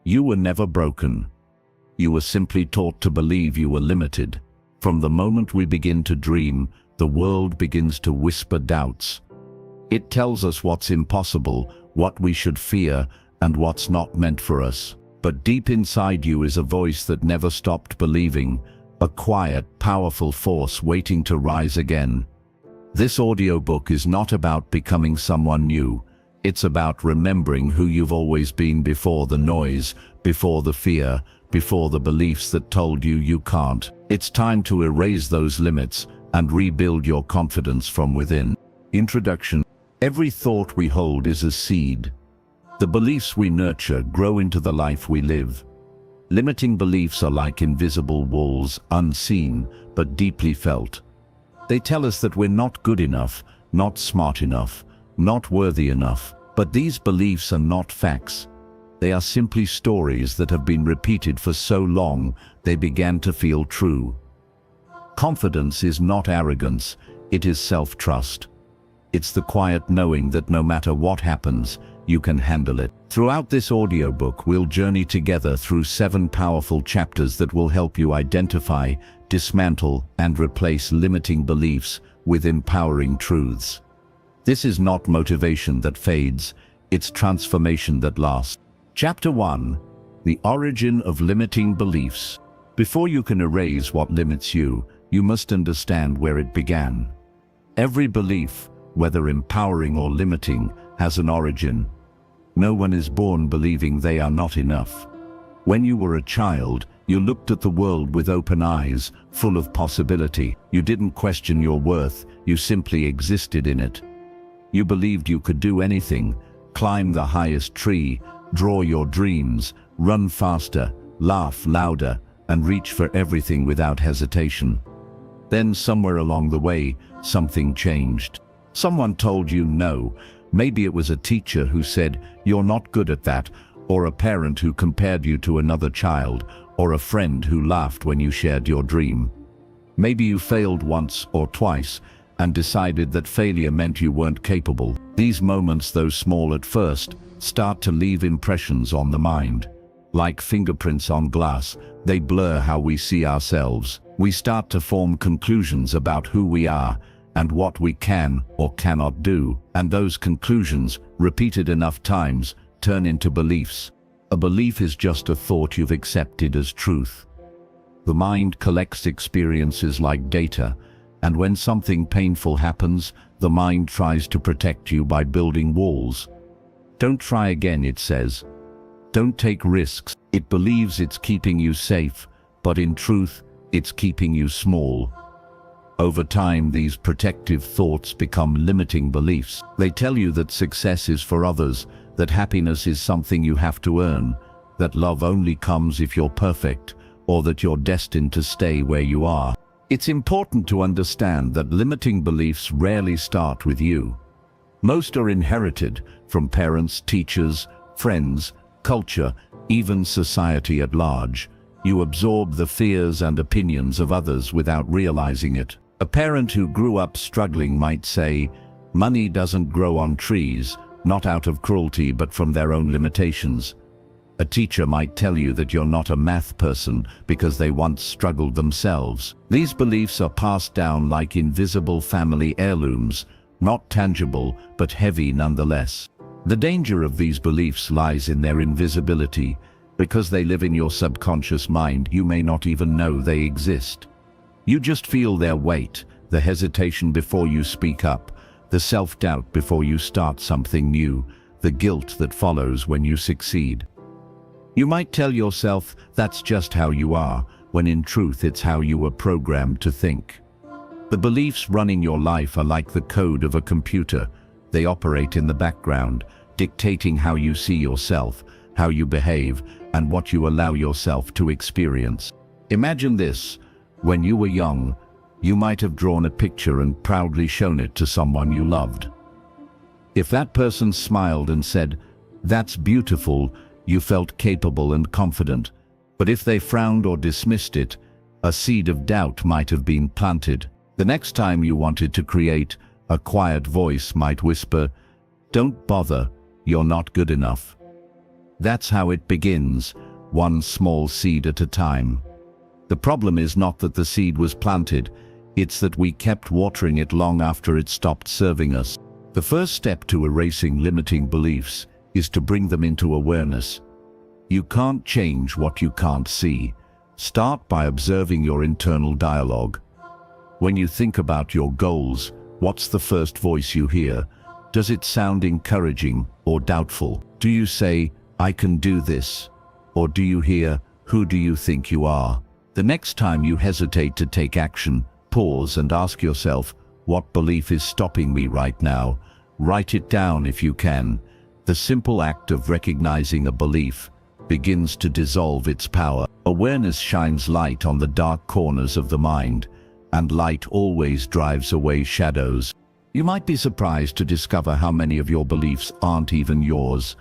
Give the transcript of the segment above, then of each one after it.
You were never broken. You were simply taught to believe you were limited. From the moment we begin to dream, the world begins to whisper doubts. It tells us what's impossible, what we should fear, and what's not meant for us. But deep inside you is a voice that never stopped believing, a quiet, powerful force waiting to rise again. This audiobook is not about becoming someone new. It's about remembering who you've always been before the noise, before the fear, before the beliefs that told you you can't. It's time to erase those limits and rebuild your confidence from within. Introduction. Every thought we hold is a seed. The beliefs we nurture grow into the life we live. Limiting beliefs are like invisible walls, unseen but deeply felt. They tell us that we're not good enough, not smart enough, not worthy enough. But these beliefs are not facts. They are simply stories that have been repeated for so long they began to feel true. Confidence is not arrogance, it is self-trust. It's the quiet knowing that no matter what happens, you can handle it. Throughout this audiobook, we'll journey together through 7 powerful chapters that will help you identify, dismantle, and replace limiting beliefs with empowering truths. This is not motivation that fades, it's transformation that lasts. Chapter 1. The Origin of Limiting Beliefs. Before you can erase what limits you, you must understand where it began. Every belief, whether empowering or limiting, has an origin. No one is born believing they are not enough. When you were a child, you looked at the world with open eyes, full of possibility. You didn't question your worth, you simply existed in it. You believed you could do anything, climb the highest tree, draw your dreams, run faster, laugh louder, and reach for everything without hesitation. Then somewhere along the way, something changed. Someone told you no. Maybe it was a teacher who said, "You're not good at that," or a parent who compared you to another child, or a friend who laughed when you shared your dream. Maybe you failed once or twice, and decided that failure meant you weren't capable. These moments, though small at first, start to leave impressions on the mind. Like fingerprints on glass, they blur how we see ourselves. We start to form conclusions about who we are and what we can or cannot do. And those conclusions, repeated enough times, turn into beliefs. A belief is just a thought you've accepted as truth. The mind collects experiences like data, and when something painful happens, the mind tries to protect you by building walls. Don't try again, it says. Don't take risks. It believes it's keeping you safe, but in truth, it's keeping you small. Over time, these protective thoughts become limiting beliefs. They tell you that success is for others, that happiness is something you have to earn, that love only comes if you're perfect, or that you're destined to stay where you are. It's important to understand that limiting beliefs rarely start with you. Most are inherited from parents, teachers, friends, culture, even society at large. You absorb the fears and opinions of others without realizing it. A parent who grew up struggling might say, "Money doesn't grow on trees," not out of cruelty but from their own limitations. A teacher might tell you that you're not a math person because they once struggled themselves. These beliefs are passed down like invisible family heirlooms, not tangible but heavy nonetheless. The danger of these beliefs lies in their invisibility. Because they live in your subconscious mind, you may not even know they exist. You just feel their weight, the hesitation before you speak up, the self-doubt before you start something new, the guilt that follows when you succeed. You might tell yourself that's just how you are, when in truth it's how you were programmed to think. The beliefs running your life are like the code of a computer. They operate in the background, dictating how you see yourself, how you behave, and what you allow yourself to experience. Imagine this. When you were young, you might have drawn a picture and proudly shown it to someone you loved. If that person smiled and said, "That's beautiful," you felt capable and confident. But if they frowned or dismissed it, a seed of doubt might have been planted. The next time you wanted to create, a quiet voice might whisper, "Don't bother, you're not good enough." That's how it begins, one small seed at a time. The problem is not that the seed was planted, it's that we kept watering it long after it stopped serving us. The first step to erasing limiting beliefs is to bring them into awareness. You can't change what you can't see. Start by observing your internal dialogue. When you think about your goals, what's the first voice you hear? Does it sound encouraging or doubtful? Do you say, "I can do this"? Or do you hear, "Who do you think you are"? The next time you hesitate to take action, pause and ask yourself, what belief is stopping me right now? Write it down if you can. The simple act of recognizing a belief begins to dissolve its power. Awareness shines light on the dark corners of the mind, and light always drives away shadows. You might be surprised to discover how many of your beliefs aren't even yours.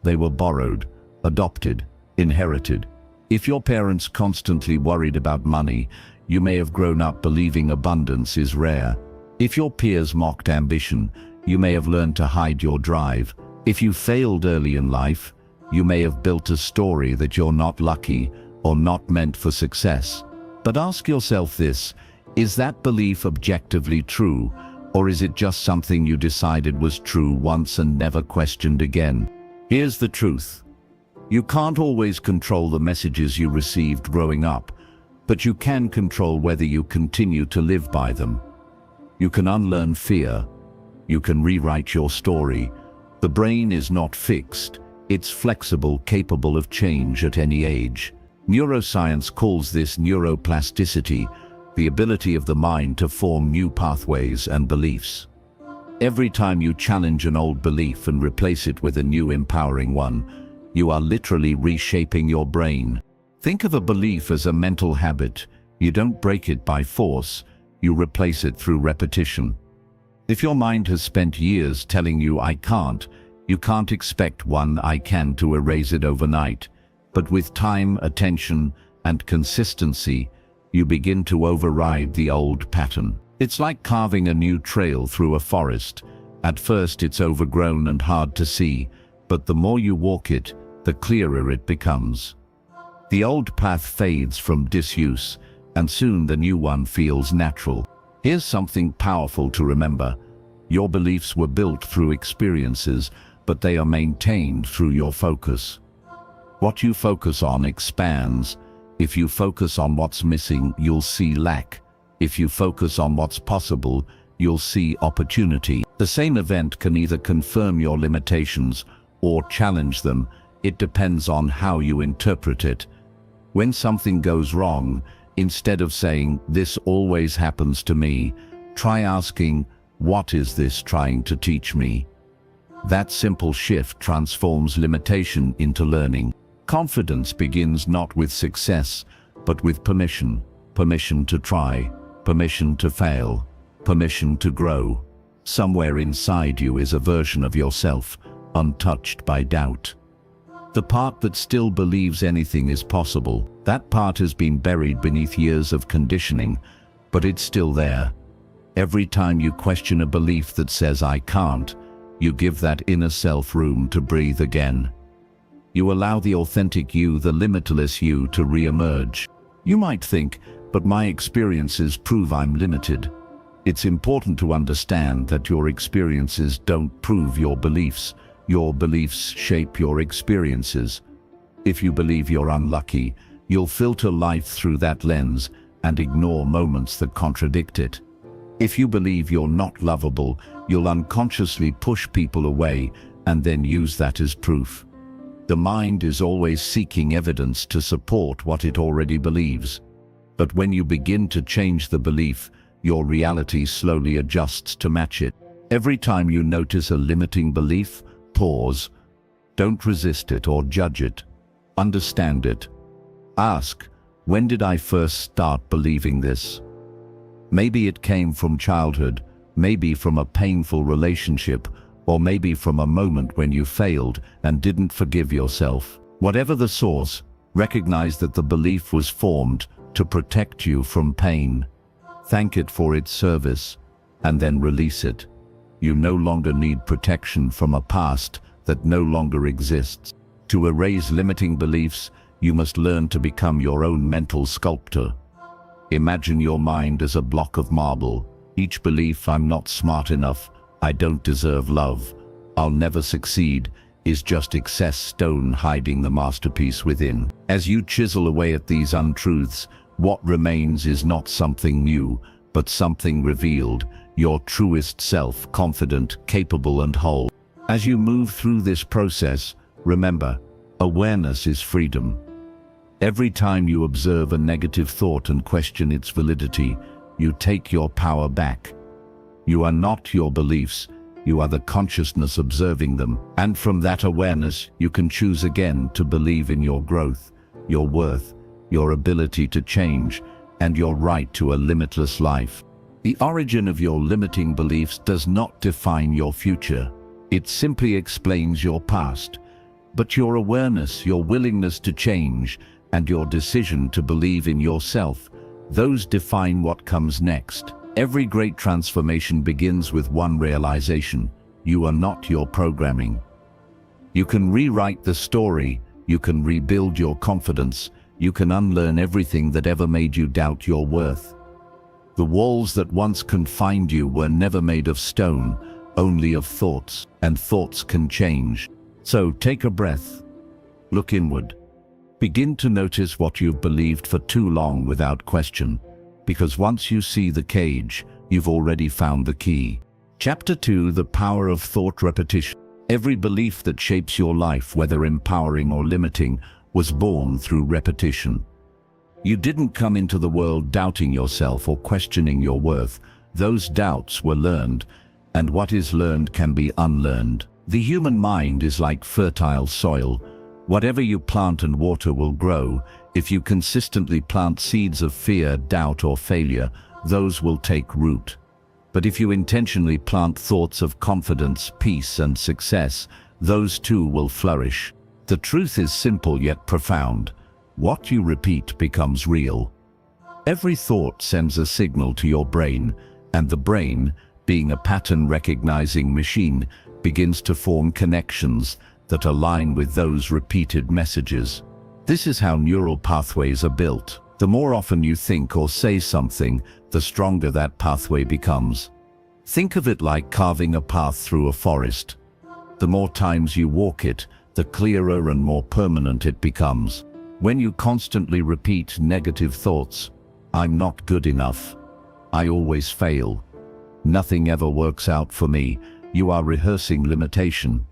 They were borrowed, adopted, inherited. If your parents constantly worried about money, you may have grown up believing abundance is rare. If your peers mocked ambition, you may have learned to hide your drive. If you failed early in life, you may have built a story that you're not lucky or not meant for success. But ask yourself this, is that belief objectively true, or is it just something you decided was true once and never questioned again? Here's the truth. You can't always control the messages you received growing up, but you can control whether you continue to live by them. You can unlearn fear. You can rewrite your story. The brain is not fixed. It's flexible, capable of change at any age. Neuroscience calls this neuroplasticity, the ability of the mind to form new pathways and beliefs. Every time you challenge an old belief and replace it with a new empowering one, you are literally reshaping your brain. Think of a belief as a mental habit. You don't break it by force, you replace it through repetition. If your mind has spent years telling you "I can't," you can't expect one "I can" to erase it overnight. But with time, attention, and consistency, you begin to override the old pattern. It's like carving a new trail through a forest. At first it's overgrown and hard to see, but the more you walk it, the clearer it becomes. The old path fades from disuse, and soon the new one feels natural. Here's something powerful to remember. Your beliefs were built through experiences, but they are maintained through your focus. What you focus on expands. If you focus on what's missing, you'll see lack. If you focus on what's possible, you'll see opportunity. The same event can either confirm your limitations or challenge them. It depends on how you interpret it. When something goes wrong, instead of saying, "This always happens to me," try asking, "What is this trying to teach me?" That simple shift transforms limitation into learning. Confidence begins not with success, but with permission. Permission to try, permission to fail, permission to grow. Somewhere inside you is a version of yourself, untouched by doubt. The part that still believes anything is possible. That part has been buried beneath years of conditioning, but it's still there. Every time you question a belief that says "I can't," you give that inner self room to breathe again. You allow the authentic you, the limitless you, to re-emerge. You might think, "But my experiences prove I'm limited." It's important to understand that your experiences don't prove your beliefs. Your beliefs shape your experiences. If you believe you're unlucky, you'll filter life through that lens and ignore moments that contradict it. If you believe you're not lovable, you'll unconsciously push people away and then use that as proof. The mind is always seeking evidence to support what it already believes. But when you begin to change the belief, your reality slowly adjusts to match it. Every time you notice a limiting belief, pause. Don't resist it or judge it. Understand it. Ask, when did I first start believing this? Maybe it came from childhood, maybe from a painful relationship, or maybe from a moment when you failed and didn't forgive yourself. Whatever the source, recognize that the belief was formed to protect you from pain. Thank it for its service, and then release it. You no longer need protection from a past that no longer exists. To erase limiting beliefs, you must learn to become your own mental sculptor. Imagine your mind as a block of marble. Each belief, I'm not smart enough, I don't deserve love, I'll never succeed, is just excess stone hiding the masterpiece within. As you chisel away at these untruths, what remains is not something new, but something revealed, your truest self, confident, capable, and whole. As you move through this process, remember, awareness is freedom. Every time you observe a negative thought and question its validity, you take your power back. You are not your beliefs, you are the consciousness observing them. And from that awareness, you can choose again to believe in your growth, your worth, your ability to change, and your right to a limitless life. The origin of your limiting beliefs does not define your future. It simply explains your past. But your awareness, your willingness to change, and your decision to believe in yourself, those define what comes next. Every great transformation begins with one realization: you are not your programming. You can rewrite the story, you can rebuild your confidence, you can unlearn everything that ever made you doubt your worth. The walls that once confined you were never made of stone, only of thoughts, and thoughts can change. So take a breath, look inward. Begin to notice what you've believed for too long without question, because once you see the cage, you've already found the key. Chapter 2: The Power of Thought Repetition. Every belief that shapes your life, whether empowering or limiting, was born through repetition. You didn't come into the world doubting yourself or questioning your worth. Those doubts were learned, and what is learned can be unlearned. The human mind is like fertile soil. Whatever you plant and water will grow. If you consistently plant seeds of fear, doubt, or failure, those will take root. But if you intentionally plant thoughts of confidence, peace, and success, those too will flourish. The truth is simple yet profound. What you repeat becomes real. Every thought sends a signal to your brain, and the brain, being a pattern-recognizing machine, begins to form connections that align with those repeated messages. This is how neural pathways are built. The more often you think or say something, the stronger that pathway becomes. Think of it like carving a path through a forest. The more times you walk it, the clearer and more permanent it becomes. When you constantly repeat negative thoughts, I'm not good enough, I always fail, nothing ever works out for me, you are rehearsing limitation.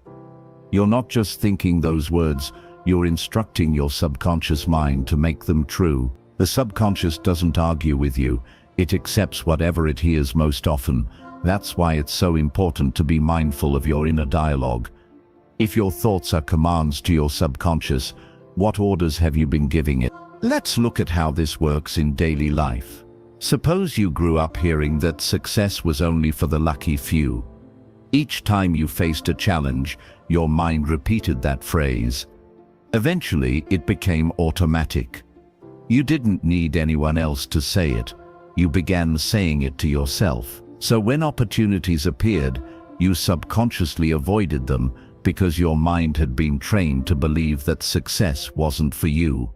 You're not just thinking those words, you're instructing your subconscious mind to make them true. The subconscious doesn't argue with you, it accepts whatever it hears most often. That's why it's so important to be mindful of your inner dialogue. If your thoughts are commands to your subconscious, what orders have you been giving it? Let's look at how this works in daily life. Suppose you grew up hearing that success was only for the lucky few. Each time you faced a challenge, your mind repeated that phrase. Eventually, it became automatic. You didn't need anyone else to say it. You began saying it to yourself. So when opportunities appeared, you subconsciously avoided them because your mind had been trained to believe that success wasn't for you.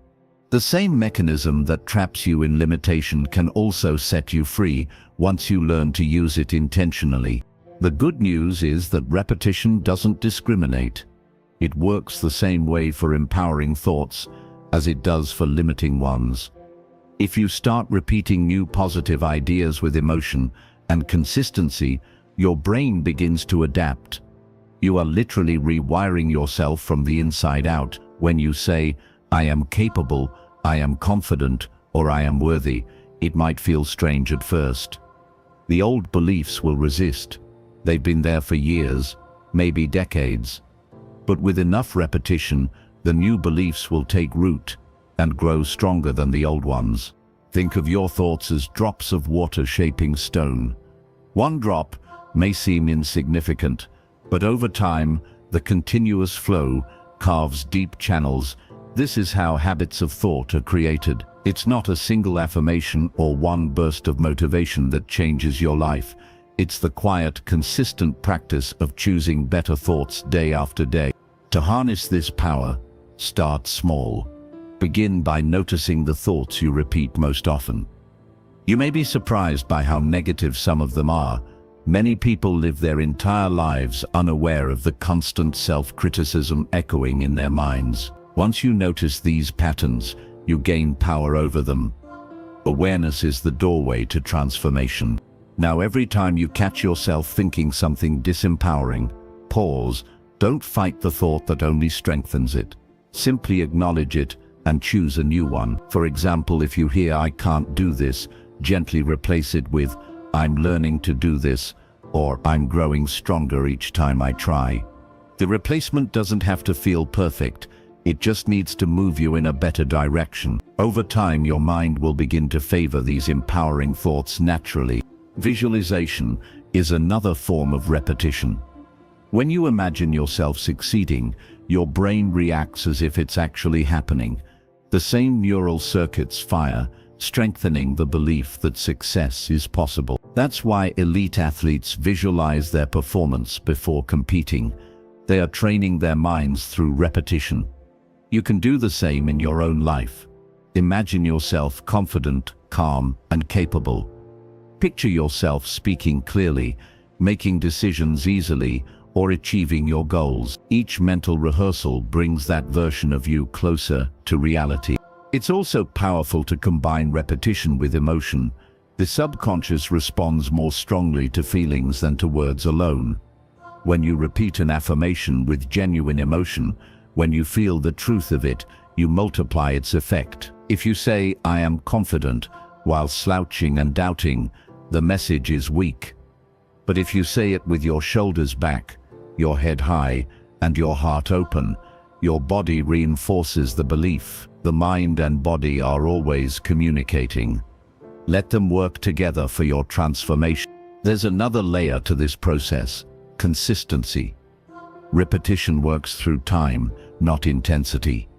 The same mechanism that traps you in limitation can also set you free once you learn to use it intentionally. The good news is that repetition doesn't discriminate. It works the same way for empowering thoughts as it does for limiting ones. If you start repeating new positive ideas with emotion and consistency, your brain begins to adapt. You are literally rewiring yourself from the inside out. When you say, I am capable, I am confident, or I am worthy, it might feel strange at first. The old beliefs will resist. They've been there for years, maybe decades. But with enough repetition, the new beliefs will take root and grow stronger than the old ones. Think of your thoughts as drops of water shaping stone. One drop may seem insignificant, but over time, the continuous flow carves deep channels. This is how habits of thought are created. It's not a single affirmation or one burst of motivation that changes your life. It's the quiet, consistent practice of choosing better thoughts day after day. To harness this power, Start small. Begin by noticing the thoughts you repeat most often. You may be surprised by how negative some of them are. Many people live their entire lives unaware of the constant self-criticism echoing in their minds. Once you notice these patterns, you gain power over them. Awareness is the doorway to transformation. Now, every time you catch yourself thinking something disempowering, pause. Don't fight the thought that only strengthens it. Simply acknowledge it and choose a new one. For example, if you hear "I can't do this," gently replace it with "I'm learning to do this," or "I'm growing stronger each time I try." The replacement doesn't have to feel perfect. It just needs to move you in a better direction. Over time, your mind will begin to favor these empowering thoughts naturally. Visualization is another form of repetition. When you imagine yourself succeeding, your brain reacts as if it's actually happening. The same neural circuits fire, strengthening the belief that success is possible. That's why elite athletes visualize their performance before competing. They are training their minds through repetition. You can do the same in your own life. Imagine yourself confident, calm, and capable. Picture yourself speaking clearly, making decisions easily, or achieving your goals. Each mental rehearsal brings that version of you closer to reality. It's also powerful to combine repetition with emotion. The subconscious responds more strongly to feelings than to words alone. When you repeat an affirmation with genuine emotion, when you feel the truth of it, you multiply its effect. If you say "I am confident" while slouching and doubting, the message is weak. But if you say it with your shoulders back, your head high, and your heart open, your body reinforces the belief. The mind and body are always communicating. Let them work together for your transformation. There's another layer to this process: consistency. Repetition works through time, not intensity.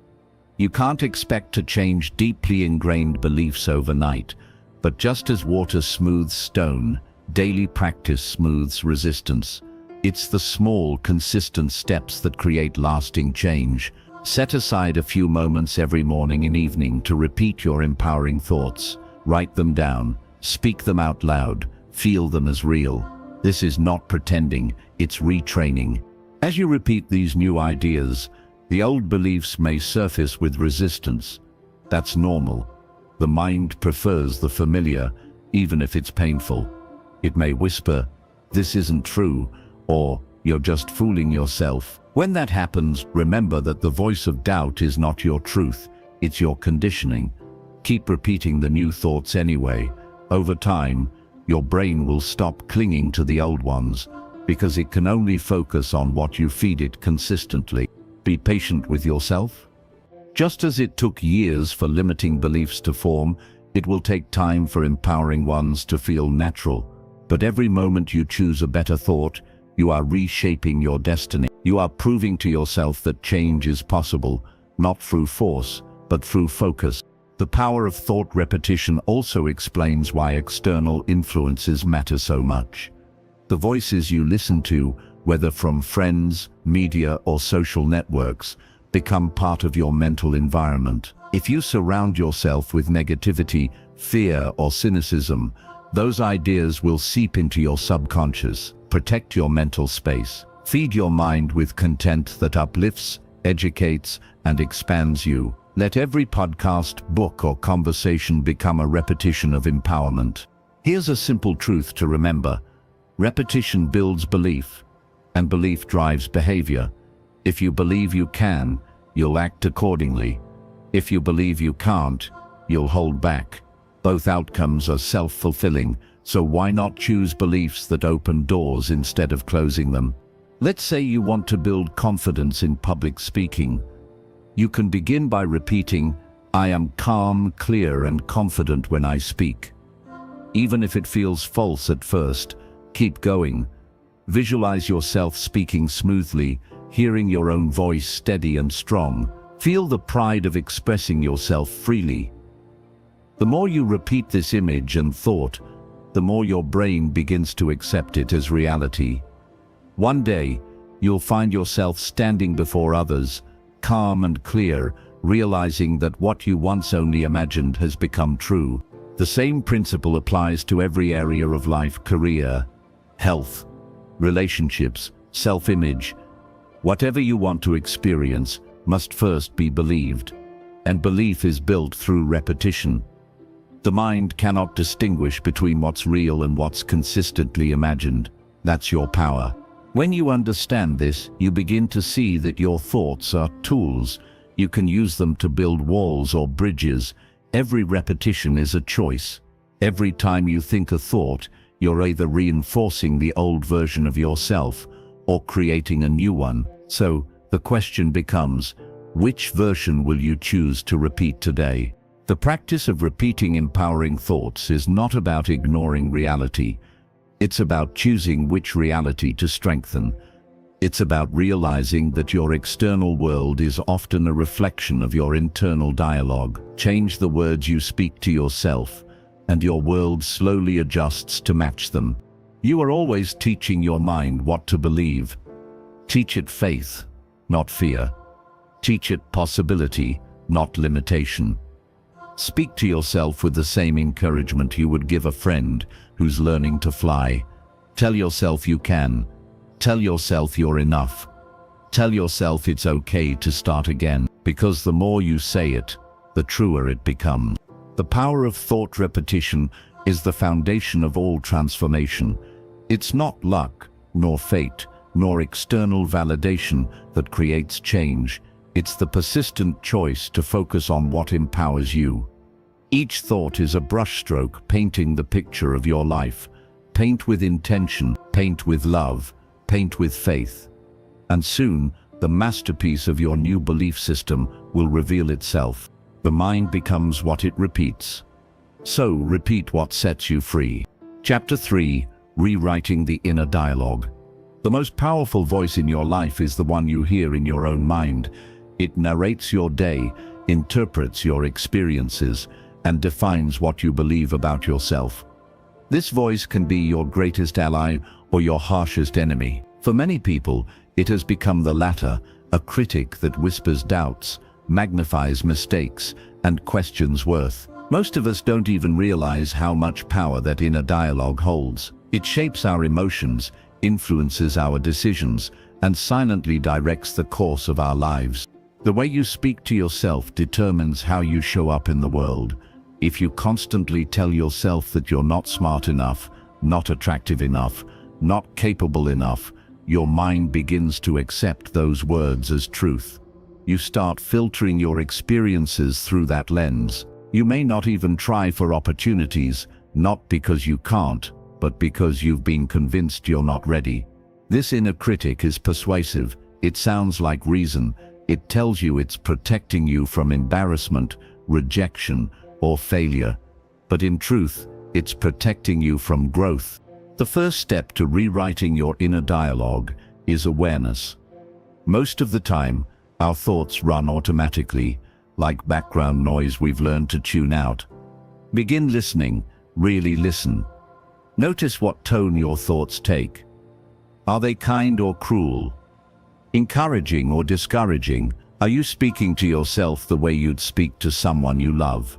You can't expect to change deeply ingrained beliefs overnight, but just as water smooths stone, daily practice smooths resistance. It's the small, consistent steps that create lasting change. Set aside a few moments every morning and evening to repeat your empowering thoughts. Write them down, speak them out loud, feel them as real. This is not pretending, it's retraining. As you repeat these new ideas, the old beliefs may surface with resistance. That's normal. The mind prefers the familiar, even if it's painful. It may whisper, "This isn't true," or "You're just fooling yourself." When that happens, remember that the voice of doubt is not your truth, it's your conditioning. Keep repeating the new thoughts anyway. Over time, your brain will stop clinging to the old ones, because it can only focus on what you feed it consistently. Be patient with yourself. Just as it took years for limiting beliefs to form, it will take time for empowering ones to feel natural. But every moment you choose a better thought, you are reshaping your destiny. You are proving to yourself that change is possible, not through force, but through focus. The power of thought repetition also explains why external influences matter so much. The voices you listen to, whether from friends, media, or social networks, become part of your mental environment. If you surround yourself with negativity, fear, or cynicism, those ideas will seep into your subconscious. Protect your mental space. Feed your mind with content that uplifts, educates, and expands you. Let every podcast, book, or conversation become a repetition of empowerment. Here's a simple truth to remember. Repetition builds belief, and belief drives behavior. If you believe you can, you'll act accordingly. If you believe you can't, you'll hold back. Both outcomes are self-fulfilling, so why not choose beliefs that open doors instead of closing them? Let's say you want to build confidence in public speaking. You can begin by repeating, "I am calm, clear, and confident when I speak." Even if it feels false at first, keep going. Visualize yourself speaking smoothly, hearing your own voice steady and strong. Feel the pride of expressing yourself freely. The more you repeat this image and thought, the more your brain begins to accept it as reality. One day, you'll find yourself standing before others, calm and clear, realizing that what you once only imagined has become true. The same principle applies to every area of life: career, health, relationships, self-image. Whatever you want to experience must first be believed, and belief is built through repetition. The mind cannot distinguish between what's real and what's consistently imagined. That's your power. When you understand this, you begin to see that your thoughts are tools. You can use them to build walls or bridges. Every repetition is a choice. Every time you think a thought, you're either reinforcing the old version of yourself or creating a new one. So, the question becomes, which version will you choose to repeat today? The practice of repeating empowering thoughts is not about ignoring reality. It's about choosing which reality to strengthen. It's about realizing that your external world is often a reflection of your internal dialogue. Change the words you speak to yourself, and your world slowly adjusts to match them. You are always teaching your mind what to believe. Teach it faith, not fear. Teach it possibility, not limitation. Speak to yourself with the same encouragement you would give a friend who's learning to fly. Tell yourself you can. Tell yourself you're enough. Tell yourself it's okay to start again, because the more you say it, the truer it becomes. The power of thought repetition is the foundation of all transformation. It's not luck, nor fate, nor external validation that creates change. It's the persistent choice to focus on what empowers you. Each thought is a brushstroke painting the picture of your life. Paint with intention, paint with love, paint with faith. And soon, the masterpiece of your new belief system will reveal itself. The mind becomes what it repeats. So, repeat what sets you free. Chapter 3: Rewriting the Inner Dialogue. The most powerful voice in your life is the one you hear in your own mind. It narrates your day, interprets your experiences, and defines what you believe about yourself. This voice can be your greatest ally or your harshest enemy. For many people, it has become the latter, a critic that whispers doubts, magnifies mistakes, and questions worth. Most of us don't even realize how much power that inner dialogue holds. It shapes our emotions, influences our decisions, and silently directs the course of our lives. The way you speak to yourself determines how you show up in the world. If you constantly tell yourself that you're not smart enough, not attractive enough, not capable enough, your mind begins to accept those words as truth. You start filtering your experiences through that lens. You may not even try for opportunities, not because you can't, but because you've been convinced you're not ready. This inner critic is persuasive. It sounds like reason. It tells you it's protecting you from embarrassment, rejection, or failure. But in truth, it's protecting you from growth. The first step to rewriting your inner dialogue is awareness. Most of the time, our thoughts run automatically, like background noise we've learned to tune out. Begin listening, really listen. Notice what tone your thoughts take. Are they kind or cruel? Encouraging or discouraging? Are you speaking to yourself the way you'd speak to someone you love?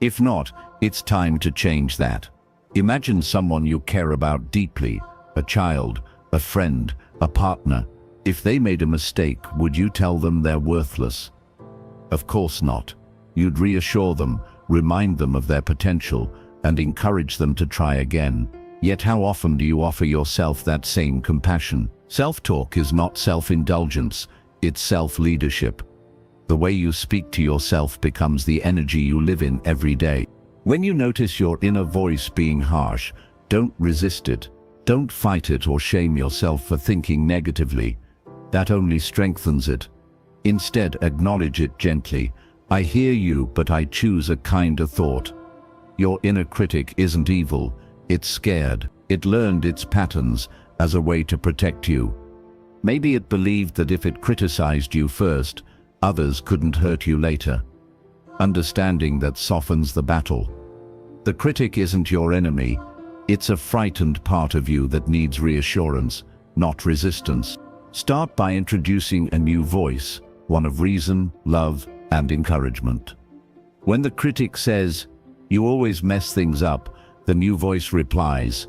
If not, it's time to change that. Imagine someone you care about deeply, a child, a friend, a partner. If they made a mistake, would you tell them they're worthless? Of course not. You'd reassure them, remind them of their potential, and encourage them to try again. Yet how often do you offer yourself that same compassion? Self-talk is not self-indulgence, it's self-leadership. The way you speak to yourself becomes the energy you live in every day. When you notice your inner voice being harsh, don't resist it. Don't fight it or shame yourself for thinking negatively. That only strengthens it. Instead, acknowledge it gently. I hear you, but I choose a kinder thought. Your inner critic isn't evil. It's scared. It learned its patterns as a way to protect you. Maybe it believed that if it criticized you first, others couldn't hurt you later. Understanding that softens the battle. The critic isn't your enemy. It's a frightened part of you that needs reassurance, not resistance. Start by introducing a new voice. one of reason, love, and encouragement. When the critic says, "You always mess things up," the new voice replies,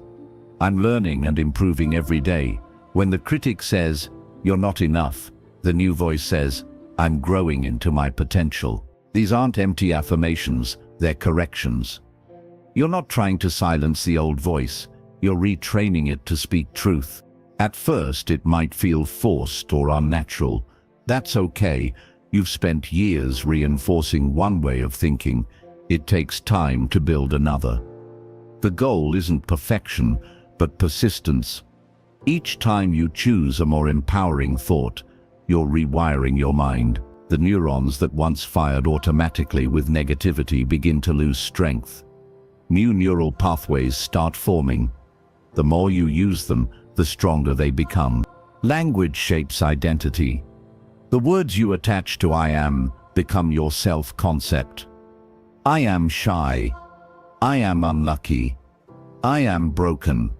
"I'm learning and improving every day." When the critic says, "You're not enough," the new voice says, "I'm growing into my potential." These aren't empty affirmations, they're corrections. You're not trying to silence the old voice, you're retraining it to speak truth. At first, it might feel forced or unnatural. That's okay. You've spent years reinforcing one way of thinking. It takes time to build another. The goal isn't perfection, but persistence. Each time you choose a more empowering thought, you're rewiring your mind. The neurons that once fired automatically with negativity begin to lose strength. New neural pathways start forming. The more you use them, the stronger they become. Language shapes identity. The words you attach to "I am" become your self-concept. I am shy. I am unlucky. I am broken.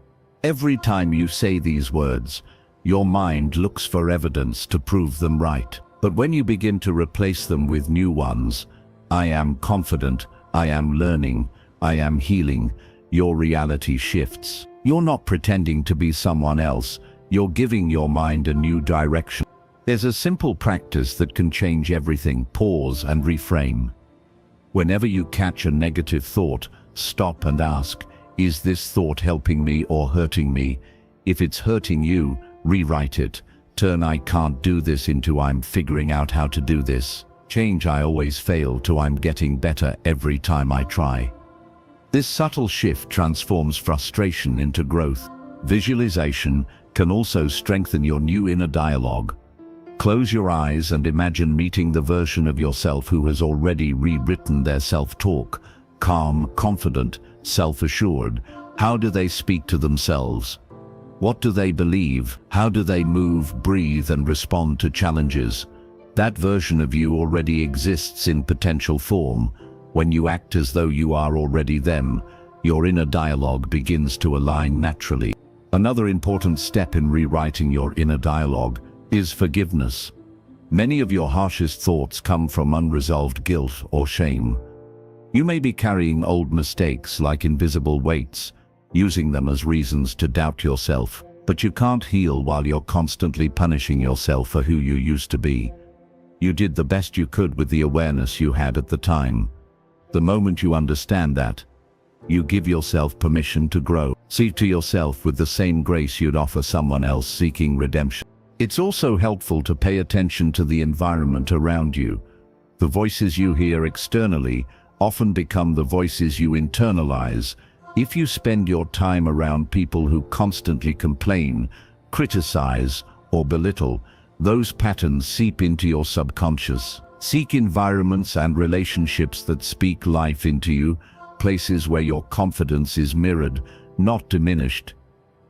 Every time you say these words, your mind looks for evidence to prove them right. But when you begin to replace them with new ones, "I am confident, I am learning, I am healing," your reality shifts. You're not pretending to be someone else, you're giving your mind a new direction. There's a simple practice that can change everything: pause and reframe. Whenever you catch a negative thought, stop and ask, is this thought helping me or hurting me? If it's hurting you, rewrite it. Turn "I can't do this" into "I'm figuring out how to do this." Change "I always fail" to "I'm getting better every time I try." This subtle shift transforms frustration into growth. Visualization can also strengthen your new inner dialogue. Close your eyes and imagine meeting the version of yourself who has already rewritten their self-talk. Calm, confident, self-assured. How do they speak to themselves? What do they believe? How do they move, breathe, and respond to challenges? That version of you already exists in potential form. When you act as though you are already them, your inner dialogue begins to align naturally. Another important step in rewriting your inner dialogue is forgiveness. Many of your harshest thoughts come from unresolved guilt or shame. You may be carrying old mistakes like invisible weights, using them as reasons to doubt yourself, but you can't heal while you're constantly punishing yourself for who you used to be. You did the best you could with the awareness you had at the time. The moment you understand that, you give yourself permission to grow. See to yourself with the same grace you'd offer someone else seeking redemption. It's also helpful to pay attention to the environment around you. The voices you hear externally often become the voices you internalize. If you spend your time around people who constantly complain, criticize, or belittle, those patterns seep into your subconscious. Seek environments and relationships that speak life into you, places where your confidence is mirrored, not diminished.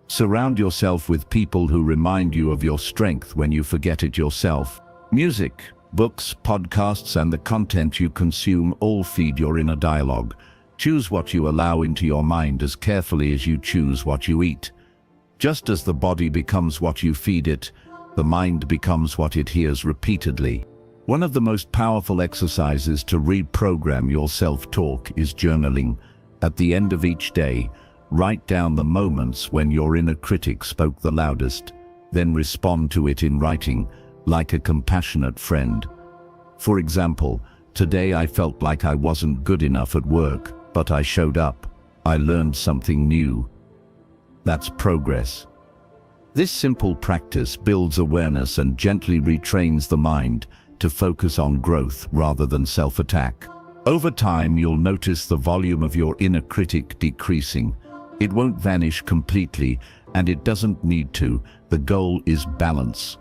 Surround yourself with people who remind you of your strength when you forget it yourself. Music, books, podcasts, and the content you consume all feed your inner dialogue. Choose what you allow into your mind as carefully as you choose what you eat. Just as the body becomes what you feed it, the mind becomes what it hears repeatedly. One of the most powerful exercises to reprogram your self-talk is journaling. At the end of each day, write down the moments when your inner critic spoke the loudest, then respond to it in writing, like a compassionate friend. For example, today I felt like I wasn't good enough at work, but I showed up. I learned something new. That's progress. This simple practice builds awareness and gently retrains the mind to focus on growth rather than self-attack. Over time, you'll notice the volume of your inner critic decreasing. It won't vanish completely, and it doesn't need to. The goal is balance.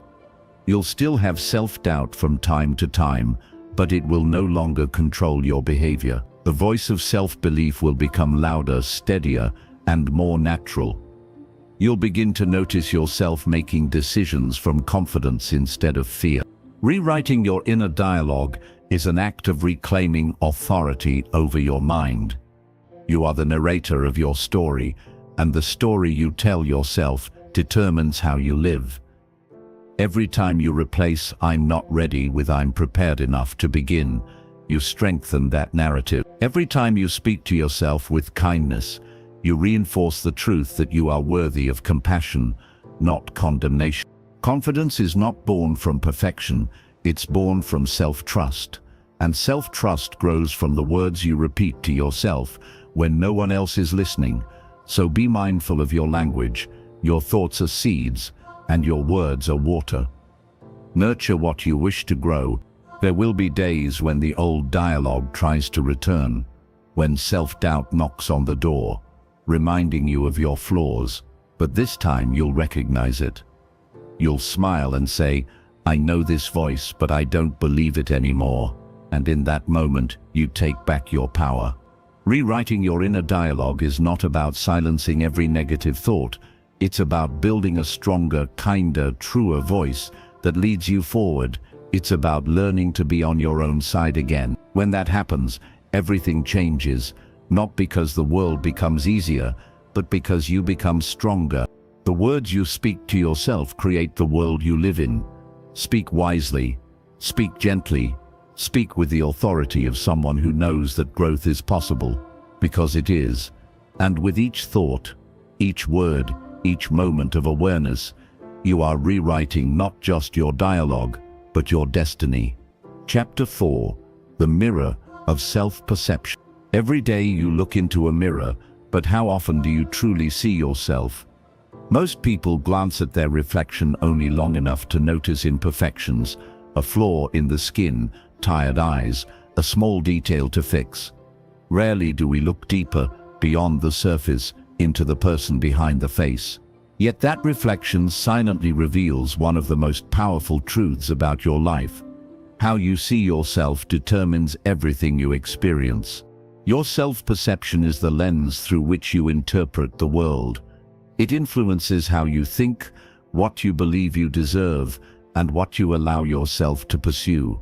You'll still have self-doubt from time to time, but it will no longer control your behavior. The voice of self-belief will become louder, steadier, and more natural. You'll begin to notice yourself making decisions from confidence instead of fear. Rewriting your inner dialogue is an act of reclaiming authority over your mind. You are the narrator of your story, and the story you tell yourself determines how you live. Every time you replace "I'm not ready" with "I'm prepared enough to begin," you strengthen that narrative. Every time you speak to yourself with kindness, you reinforce the truth that you are worthy of compassion, not condemnation. Confidence is not born from perfection, it's born from self-trust. And self-trust grows from the words you repeat to yourself when no one else is listening. So be mindful of your language. Your thoughts are seeds, and your words are water. Nurture what you wish to grow. There will be days when the old dialogue tries to return, when self-doubt knocks on the door, reminding you of your flaws. But this time you'll recognize it. You'll smile and say, "I know this voice, but I don't believe it anymore." And in that moment, you take back your power. Rewriting your inner dialogue is not about silencing every negative thought. It's about building a stronger, kinder, truer voice that leads you forward. It's about learning to be on your own side again. When that happens, everything changes, not because the world becomes easier, but because you become stronger. The words you speak to yourself create the world you live in. Speak wisely, speak gently, speak with the authority of someone who knows that growth is possible, because it is. And with each thought, each word, each moment of awareness, you are rewriting not just your dialogue, but your destiny. Chapter 4. The Mirror of Self-Perception. Every day you look into a mirror, but how often do you truly see yourself? Most people glance at their reflection only long enough to notice imperfections, a flaw in the skin, tired eyes, a small detail to fix. Rarely do we look deeper, beyond the surface, into the person behind the face. Yet that reflection silently reveals one of the most powerful truths about your life. How you see yourself determines everything you experience. Your self-perception is the lens through which you interpret the world. It influences how you think, what you believe you deserve, and what you allow yourself to pursue.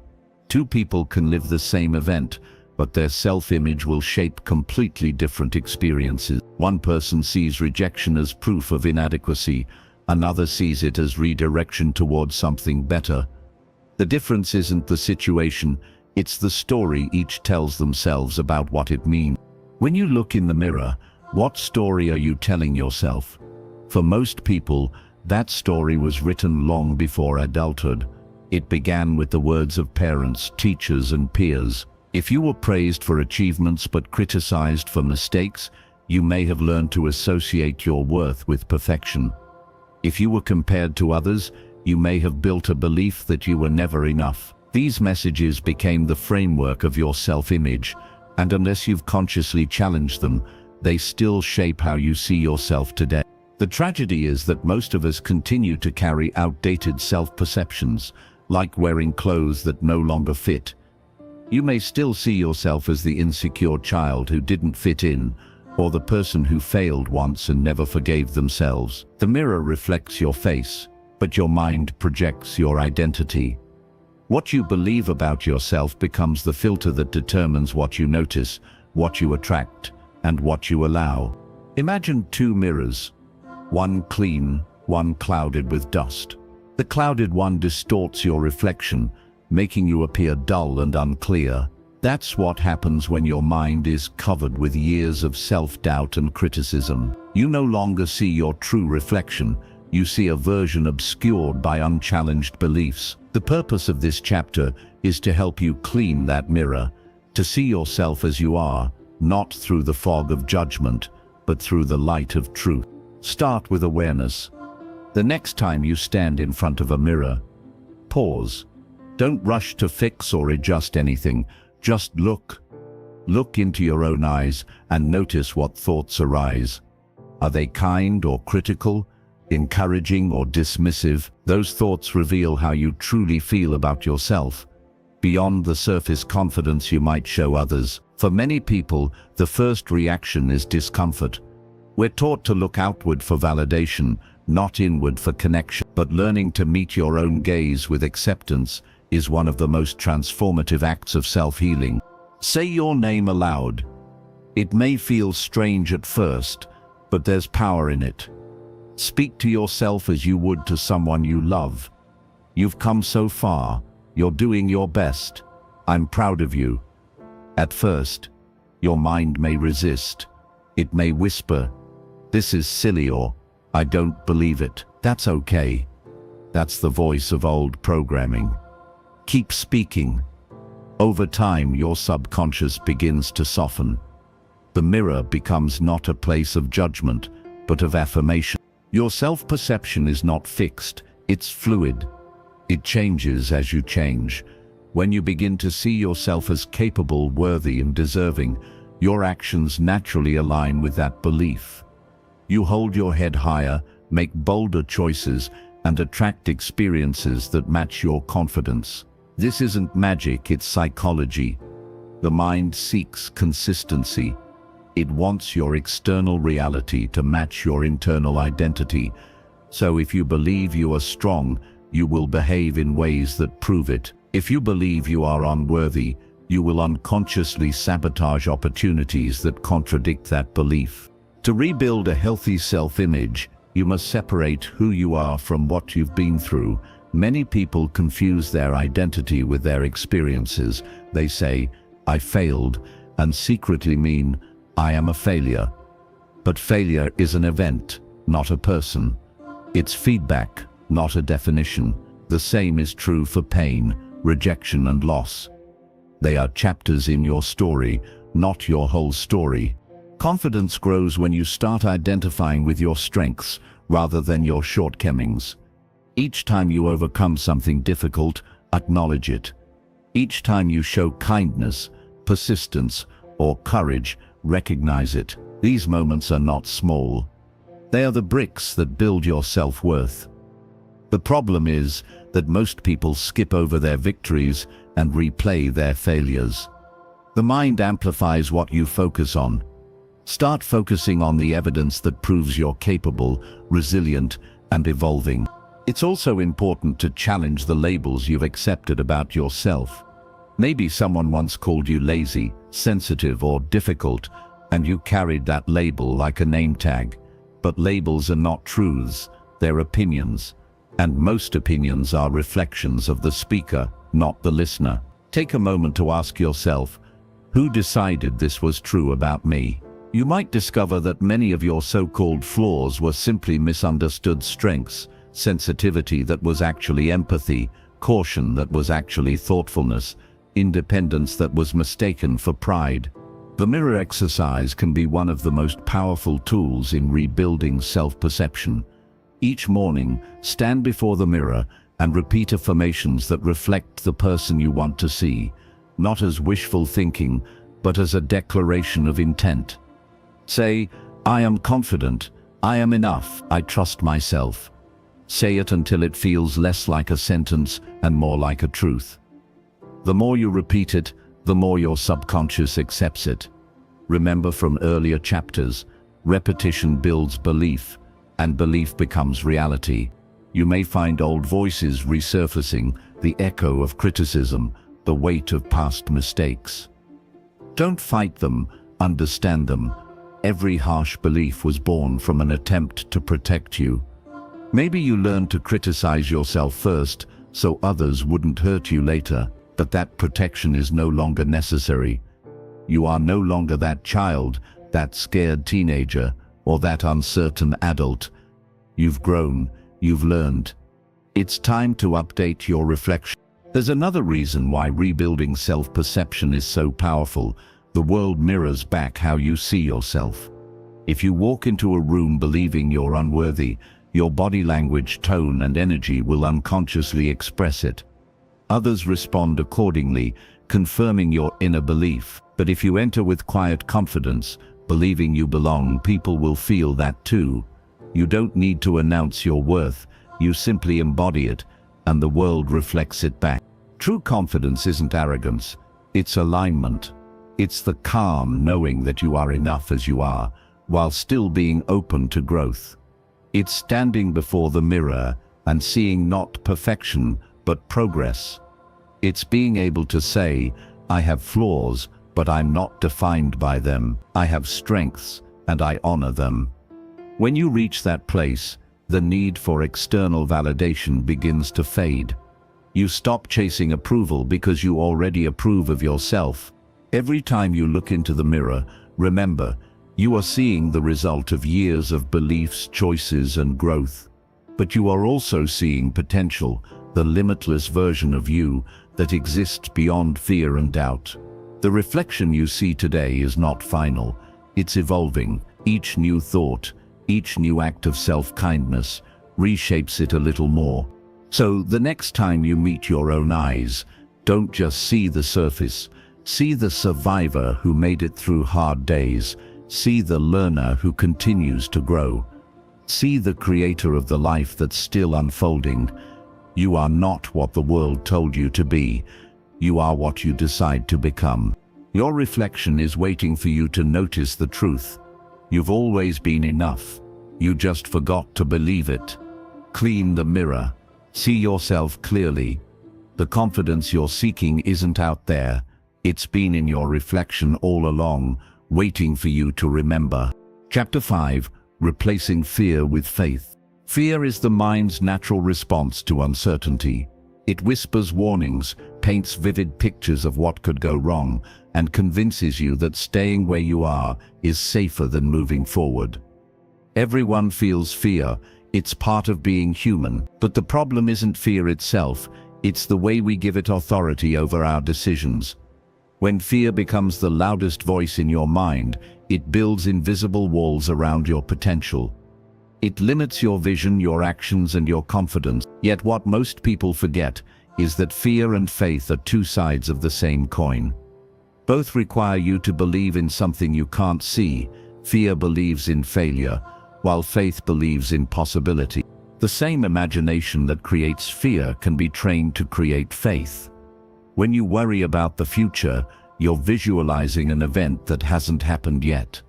Two people can live the same event, but their self-image will shape completely different experiences. One person sees rejection as proof of inadequacy, another sees it as redirection towards something better. The difference isn't the situation, it's the story each tells themselves about what it means. When you look in the mirror, what story are you telling yourself? For most people, that story was written long before adulthood. It began with the words of parents, teachers, and peers. If you were praised for achievements but criticized for mistakes, you may have learned to associate your worth with perfection. If you were compared to others, you may have built a belief that you were never enough. These messages became the framework of your self-image, and unless you've consciously challenged them, they still shape how you see yourself today. The tragedy is that most of us continue to carry outdated self-perceptions, like wearing clothes that no longer fit. You may still see yourself as the insecure child who didn't fit in, or the person who failed once and never forgave themselves. The mirror reflects your face, but your mind projects your identity. What you believe about yourself becomes the filter that determines what you notice, what you attract, and what you allow. Imagine two mirrors, one clean, one clouded with dust. The clouded one distorts your reflection, making you appear dull and unclear. That's what happens when your mind is covered with years of self-doubt and criticism. You no longer see your true reflection, you see a version obscured by unchallenged beliefs. The purpose of this chapter is to help you clean that mirror, to see yourself as you are, not through the fog of judgment, but through the light of truth. Start with awareness. The next time you stand in front of a mirror, pause. Don't rush to fix or adjust anything. Just look. Look into your own eyes and notice what thoughts arise. Are they kind or critical, encouraging or dismissive? Those thoughts reveal how you truly feel about yourself, beyond the surface confidence you might show others. For many people, the first reaction is discomfort. We're taught to look outward for validation, not inward for connection. But learning to meet your own gaze with acceptance is one of the most transformative acts of self-healing. Say your name aloud. It may feel strange at first, but there's power in it. Speak to yourself as you would to someone you love. You've come so far. You're doing your best. I'm proud of you. At first, your mind may resist. It may whisper, "This is silly," or "I don't believe it." That's okay. That's the voice of old programming. Keep speaking. Over time, your subconscious begins to soften. The mirror becomes not a place of judgment, but of affirmation. Your self-perception is not fixed, it's fluid. It changes as you change. When you begin to see yourself as capable, worthy, and deserving, your actions naturally align with that belief. You hold your head higher, make bolder choices, and attract experiences that match your confidence. This isn't magic, it's psychology. The mind seeks consistency. It wants your external reality to match your internal identity. So if you believe you are strong, you will behave in ways that prove it. If you believe you are unworthy, you will unconsciously sabotage opportunities that contradict that belief. To rebuild a healthy self-image, you must separate who you are from what you've been through. Many people confuse their identity with their experiences. They say, "I failed," and secretly mean, "I am a failure." But failure is an event, not a person. It's feedback, not a definition. The same is true for pain, rejection, and loss. They are chapters in your story, not your whole story. Confidence grows when you start identifying with your strengths rather than your shortcomings. Each time you overcome something difficult, acknowledge it. Each time you show kindness, persistence, or courage, recognize it. These moments are not small. They are the bricks that build your self-worth. The problem is that most people skip over their victories and replay their failures. The mind amplifies what you focus on. Start focusing on the evidence that proves you're capable, resilient, and evolving. It's also important to challenge the labels you've accepted about yourself. Maybe someone once called you lazy, sensitive, or difficult, and you carried that label like a name tag. But labels are not truths, they're opinions. And most opinions are reflections of the speaker, not the listener. Take a moment to ask yourself, who decided this was true about me? You might discover that many of your so-called flaws were simply misunderstood strengths, sensitivity that was actually empathy, caution that was actually thoughtfulness, independence that was mistaken for pride. The mirror exercise can be one of the most powerful tools in rebuilding self-perception. Each morning, stand before the mirror and repeat affirmations that reflect the person you want to see, not as wishful thinking, but as a declaration of intent. Say, "I am confident, I am enough, I trust myself." Say it until it feels less like a sentence and more like a truth. The more you repeat it, the more your subconscious accepts it. Remember from earlier chapters, repetition builds belief, and belief becomes reality. You may find old voices resurfacing, the echo of criticism, the weight of past mistakes. Don't fight them, understand them. Every harsh belief was born from an attempt to protect you. Maybe you learned to criticize yourself first, so others wouldn't hurt you later, but that protection is no longer necessary. You are no longer that child, that scared teenager, or that uncertain adult. You've grown, you've learned. It's time to update your reflection. There's another reason why rebuilding self-perception is so powerful. The world mirrors back how you see yourself. If you walk into a room believing you're unworthy, your body language, tone, and energy will unconsciously express it. Others respond accordingly, confirming your inner belief. But if you enter with quiet confidence, believing you belong, people will feel that too. You don't need to announce your worth, you simply embody it, and the world reflects it back. True confidence isn't arrogance, it's alignment. It's the calm knowing that you are enough as you are, while still being open to growth. It's standing before the mirror and seeing not perfection, but progress. It's being able to say, "I have flaws, but I'm not defined by them. I have strengths, and I honor them." When you reach that place, the need for external validation begins to fade. You stop chasing approval because you already approve of yourself. Every time you look into the mirror, remember, you are seeing the result of years of beliefs, choices, and growth. But you are also seeing potential, the limitless version of you that exists beyond fear and doubt. The reflection you see today is not final. It's evolving. Each new thought, each new act of self-kindness reshapes it a little more. So the next time you meet your own eyes, don't just see the surface. See the survivor who made it through hard days. See the learner who continues to grow. See the creator of the life that's still unfolding. You are not what the world told you to be. You are what you decide to become. Your reflection is waiting for you to notice the truth. You've always been enough. You just forgot to believe it. Clean the mirror. See yourself clearly. The confidence you're seeking isn't out there. It's been in your reflection all along, waiting for you to remember. Chapter 5. Replacing fear with faith. Fear is the mind's natural response to uncertainty. It whispers warnings, paints vivid pictures of what could go wrong, and convinces you that staying where you are is safer than moving forward. Everyone feels fear. It's part of being human. But the problem isn't fear itself. It's the way we give it authority over our decisions. When fear becomes the loudest voice in your mind, it builds invisible walls around your potential. It limits your vision, your actions, and your confidence. Yet what most people forget is that fear and faith are two sides of the same coin. Both require you to believe in something you can't see. Fear believes in failure, while faith believes in possibility. The same imagination that creates fear can be trained to create faith. When you worry about the future, you're visualizing an event that hasn't happened yet.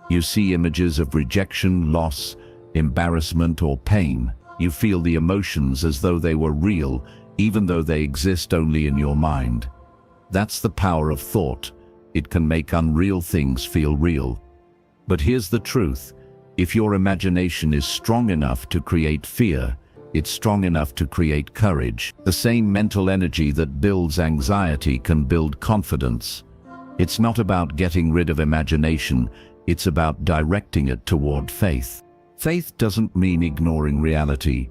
You see images of rejection, loss, embarrassment, or pain. You feel the emotions as though they were real, even though they exist only in your mind. That's the power of thought. It can make unreal things feel real. But here's the truth. If your imagination is strong enough to create fear, it's strong enough to create courage. The same mental energy that builds anxiety can build confidence. It's not about getting rid of imagination, it's about directing it toward faith. Faith doesn't mean ignoring reality.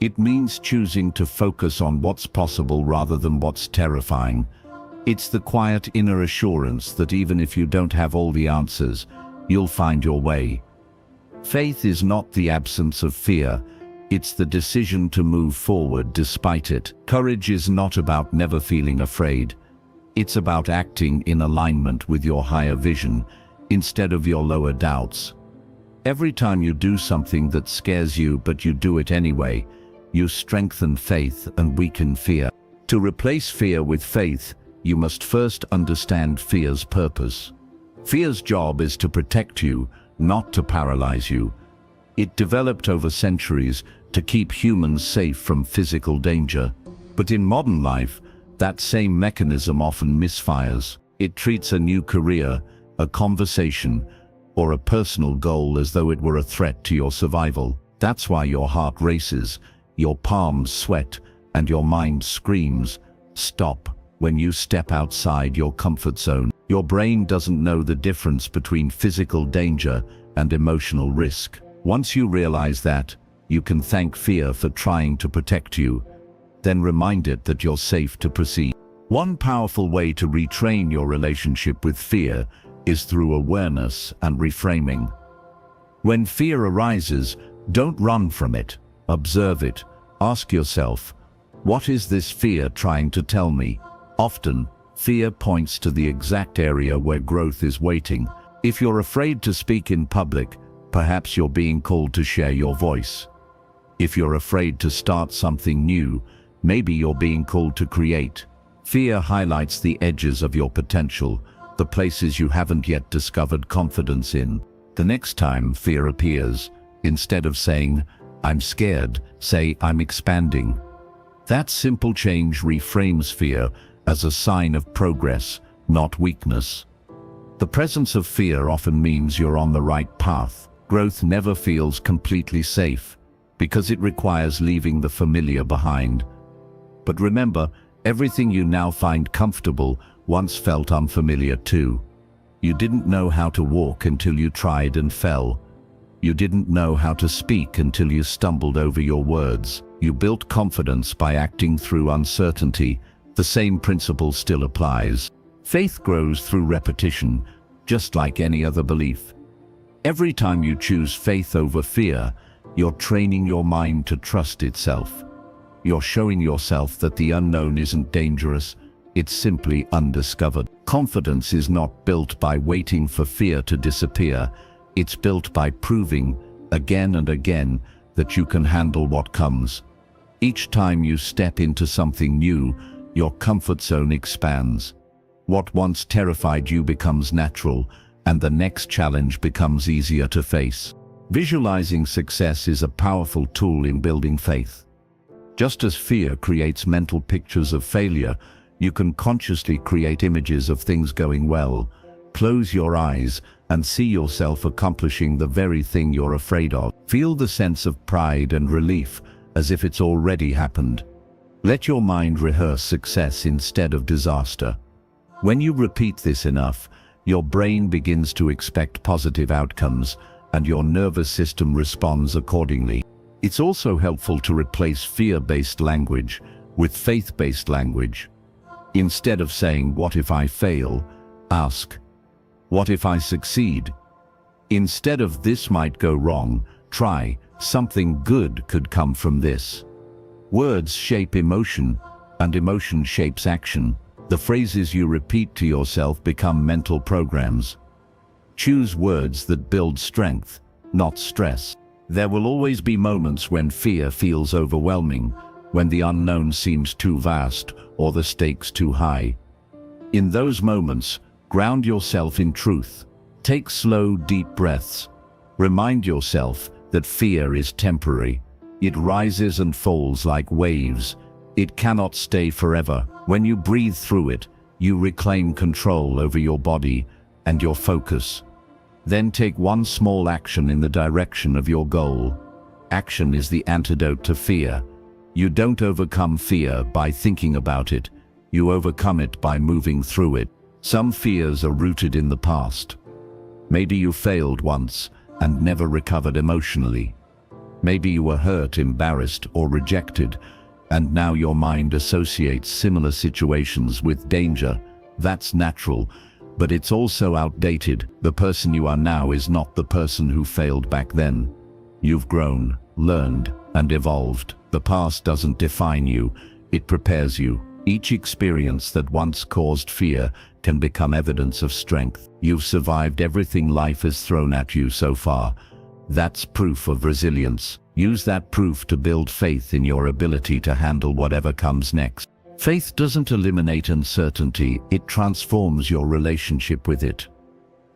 It means choosing to focus on what's possible rather than what's terrifying. It's the quiet inner assurance that even if you don't have all the answers, you'll find your way. Faith is not the absence of fear. It's the decision to move forward despite it. Courage is not about never feeling afraid. It's about acting in alignment with your higher vision instead of your lower doubts. Every time you do something that scares you but you do it anyway, you strengthen faith and weaken fear. To replace fear with faith, you must first understand fear's purpose. Fear's job is to protect you, not to paralyze you. It developed over centuries to keep humans safe from physical danger. But in modern life, that same mechanism often misfires. It treats a new career, a conversation, or a personal goal as though it were a threat to your survival. That's why your heart races, your palms sweat, and your mind screams, "Stop!" when you step outside your comfort zone. Your brain doesn't know the difference between physical danger and emotional risk. Once you realize that, you can thank fear for trying to protect you, then remind it that you're safe to proceed. One powerful way to retrain your relationship with fear is through awareness and reframing. When fear arises, don't run from it. Observe it. Ask yourself, what is this fear trying to tell me? Often, fear points to the exact area where growth is waiting. If you're afraid to speak in public, perhaps you're being called to share your voice. If you're afraid to start something new, maybe you're being called to create. Fear highlights the edges of your potential, the places you haven't yet discovered confidence in. The next time fear appears, instead of saying, "I'm scared," say, "I'm expanding." That simple change reframes fear as a sign of progress, not weakness. The presence of fear often means you're on the right path. Growth never feels completely safe, because it requires leaving the familiar behind. But remember, everything you now find comfortable once felt unfamiliar too. You didn't know how to walk until you tried and fell. You didn't know how to speak until you stumbled over your words. You built confidence by acting through uncertainty. The same principle still applies. Faith grows through repetition, just like any other belief. Every time you choose faith over fear, you're training your mind to trust itself. You're showing yourself that the unknown isn't dangerous, it's simply undiscovered. Confidence is not built by waiting for fear to disappear. It's built by proving, again and again, that you can handle what comes. Each time you step into something new, your comfort zone expands. What once terrified you becomes natural, and the next challenge becomes easier to face. Visualizing success is a powerful tool in building faith. Just as fear creates mental pictures of failure, you can consciously create images of things going well. Close your eyes and see yourself accomplishing the very thing you're afraid of. Feel the sense of pride and relief as if it's already happened. Let your mind rehearse success instead of disaster. When you repeat this enough, your brain begins to expect positive outcomes, and your nervous system responds accordingly. It's also helpful to replace fear-based language with faith-based language. Instead of saying, "What if I fail?" ask, "What if I succeed?" Instead of "This might go wrong," try, "Something good could come from this." Words shape emotion, and emotion shapes action. The phrases you repeat to yourself become mental programs. Choose words that build strength, not stress. There will always be moments when fear feels overwhelming, when the unknown seems too vast or the stakes too high. In those moments, ground yourself in truth. Take slow, deep breaths. Remind yourself that fear is temporary. It rises and falls like waves. It cannot stay forever. When you breathe through it, you reclaim control over your body and your focus. Then take one small action in the direction of your goal. Action is the antidote to fear. You don't overcome fear by thinking about it. You overcome it by moving through it. Some fears are rooted in the past. Maybe you failed once and never recovered emotionally. Maybe you were hurt, embarrassed, or rejected, and now your mind associates similar situations with danger. That's natural, but it's also outdated. The person you are now is not the person who failed back then. You've grown, learned, and evolved. The past doesn't define you, it prepares you. Each experience that once caused fear can become evidence of strength. You've survived everything life has thrown at you so far. That's proof of resilience. Use that proof to build faith in your ability to handle whatever comes next. Faith doesn't eliminate uncertainty, it transforms your relationship with it.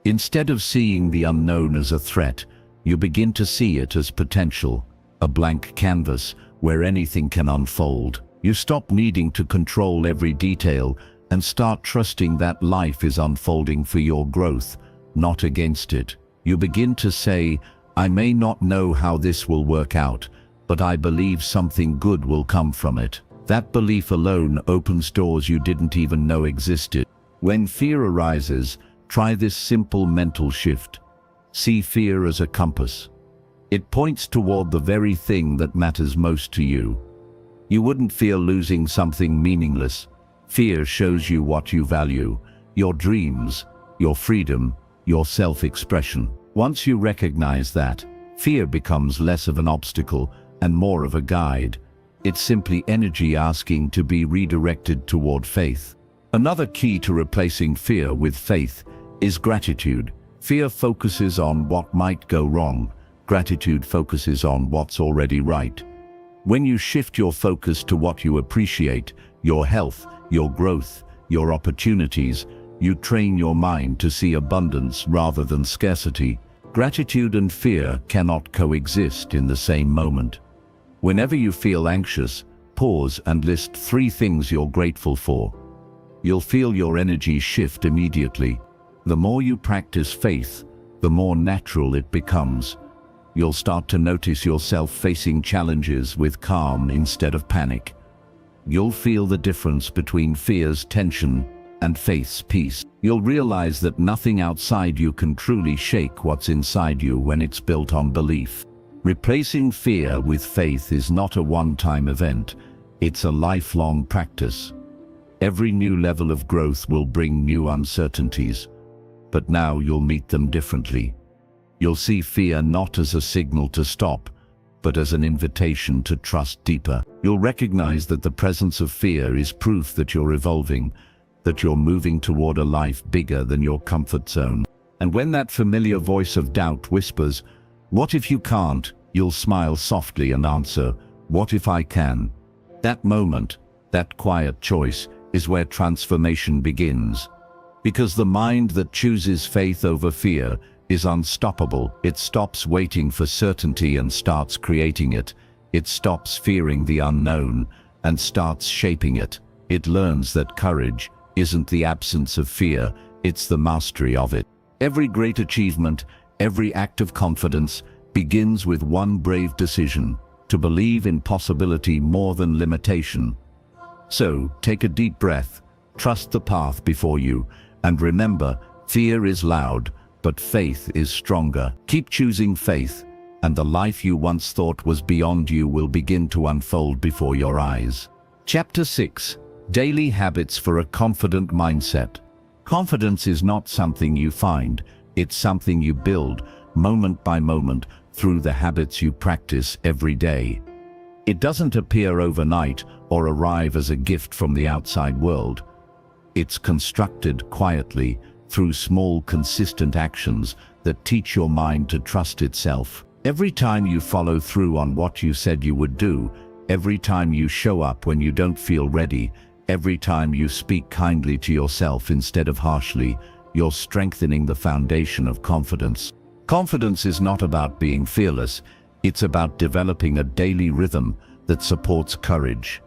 Instead of seeing the unknown as a threat, you begin to see it as potential, a blank canvas where anything can unfold. You stop needing to control every detail and start trusting that life is unfolding for your growth, not against it. You begin to say, "I may not know how this will work out, but I believe something good will come from it." That belief alone opens doors you didn't even know existed. When fear arises, try this simple mental shift. See fear as a compass. It points toward the very thing that matters most to you. You wouldn't fear losing something meaningless. Fear shows you what you value, your dreams, your freedom, your self-expression. Once you recognize that, fear becomes less of an obstacle and more of a guide. It's simply energy asking to be redirected toward faith. Another key to replacing fear with faith is gratitude. Fear focuses on what might go wrong. Gratitude focuses on what's already right. When you shift your focus to what you appreciate, your health, your growth, your opportunities, you train your mind to see abundance rather than scarcity. Gratitude and fear cannot coexist in the same moment. Whenever you feel anxious, pause and list 3 things you're grateful for. You'll feel your energy shift immediately. The more you practice faith, the more natural it becomes. You'll start to notice yourself facing challenges with calm instead of panic. you'll feel the difference between fear's tension and faith's peace. You'll realize that nothing outside you can truly shake what's inside you when it's built on belief. Replacing fear with faith is not a one-time event. It's a lifelong practice. Every new level of growth will bring new uncertainties, but now you'll meet them differently. You'll see fear not as a signal to stop, but as an invitation to trust deeper. You'll recognize that the presence of fear is proof that you're evolving, that you're moving toward a life bigger than your comfort zone. And when that familiar voice of doubt whispers, "What if you can't?" you'll smile softly and answer, "What if I can?" That moment, that quiet choice, is where transformation begins. Because the mind that chooses faith over fear is unstoppable. It stops waiting for certainty and starts creating it. It stops fearing the unknown and starts shaping it. It learns that courage isn't the absence of fear, it's the mastery of it. Every great achievement, every act of confidence begins with one brave decision: to believe in possibility more than limitation. So, take a deep breath, trust the path before you, and remember, fear is loud, but faith is stronger. Keep choosing faith, and the life you once thought was beyond you will begin to unfold before your eyes. Chapter 6: Daily Habits for a Confident Mindset. Confidence is not something you find, it's something you build, moment by moment, through the habits you practice every day. It doesn't appear overnight or arrive as a gift from the outside world. It's constructed quietly, through small, consistent actions that teach your mind to trust itself. Every time you follow through on what you said you would do, every time you show up when you don't feel ready, every time you speak kindly to yourself instead of harshly, you're strengthening the foundation of confidence. Confidence is not about being fearless, it's about developing a daily rhythm that supports courage.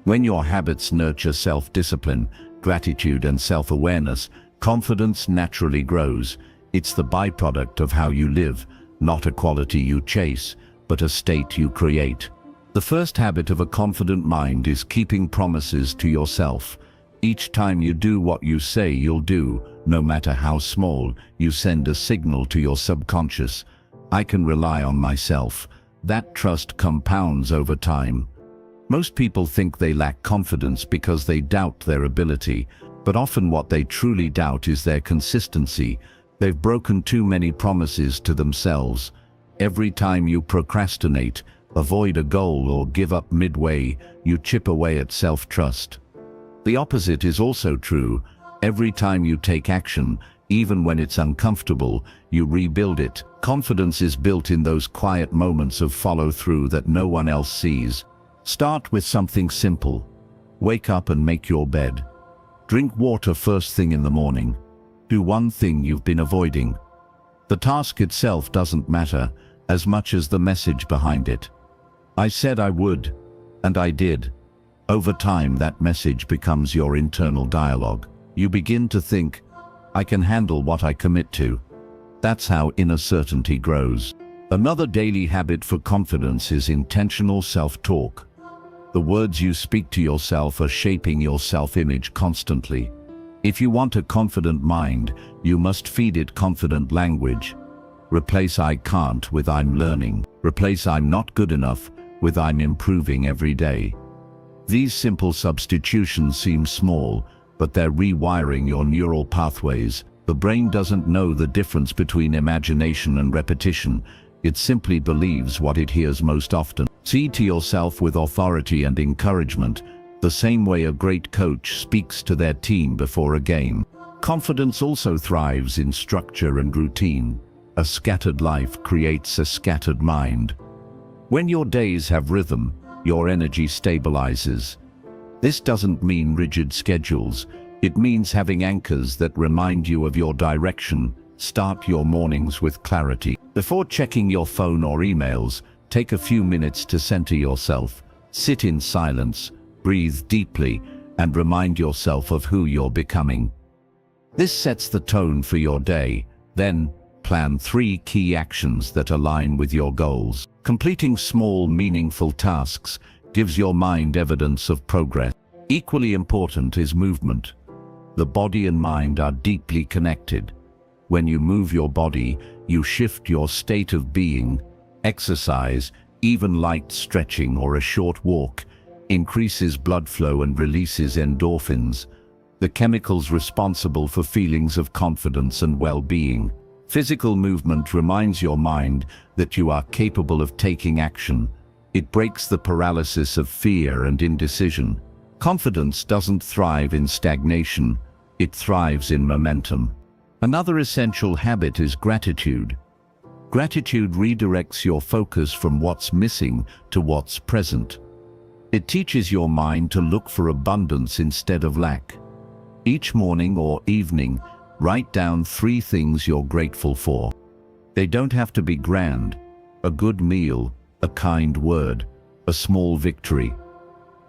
When your habits nurture self-discipline, gratitude, and self-awareness, confidence naturally grows. It's the byproduct of how you live, not a quality you chase, but a state you create. The first habit of a confident mind is keeping promises to yourself. Each time you do what you say you'll do, no matter how small, you send a signal to your subconscious. I can rely on myself. That trust compounds over time. Most people think they lack confidence because they doubt their ability, but often what they truly doubt is their consistency. They've broken too many promises to themselves. Every time you procrastinate, avoid a goal, or give up midway, you chip away at self-trust. The opposite is also true. Every time you take action, even when it's uncomfortable, you rebuild it. Confidence is built in those quiet moments of follow-through that no one else sees. Start with something simple. Wake up and make your bed. Drink water first thing in the morning. Do one thing you've been avoiding. The task itself doesn't matter as much as the message behind it. I said I would, and I did. Over time, that message becomes your internal dialogue. You begin to think, I can handle what I commit to. That's how inner certainty grows. Another daily habit for confidence is intentional self-talk. The words you speak to yourself are shaping your self-image constantly. If you want a confident mind, you must feed it confident language. Replace "I can't" with "I'm learning." Replace "I'm not good enough" with "I'm improving every day." These simple substitutions seem small, but they're rewiring your neural pathways. The brain doesn't know the difference between imagination and repetition. It simply believes what it hears most often. Speak to yourself with authority and encouragement, the same way a great coach speaks to their team before a game. Confidence also thrives in structure and routine. A scattered life creates a scattered mind. When your days have rhythm, your energy stabilizes. This doesn't mean rigid schedules. It means having anchors that remind you of your direction. Start your mornings with clarity. Before checking your phone or emails, take a few minutes to center yourself. Sit in silence, breathe deeply, and remind yourself of who you're becoming. This sets the tone for your day. Then, plan 3 key actions that align with your goals. Completing small, meaningful tasks gives your mind evidence of progress. Equally important is movement. The body and mind are deeply connected. When you move your body, you shift your state of being. Exercise, even light stretching or a short walk, increases blood flow and releases endorphins, the chemicals responsible for feelings of confidence and well-being. Physical movement reminds your mind that you are capable of taking action. It breaks the paralysis of fear and indecision. Confidence doesn't thrive in stagnation, it thrives in momentum. Another essential habit is gratitude. Gratitude redirects your focus from what's missing to what's present. It teaches your mind to look for abundance instead of lack. Each morning or evening, write down 3 things you're grateful for. They don't have to be grand: a good meal, a kind word, a small victory.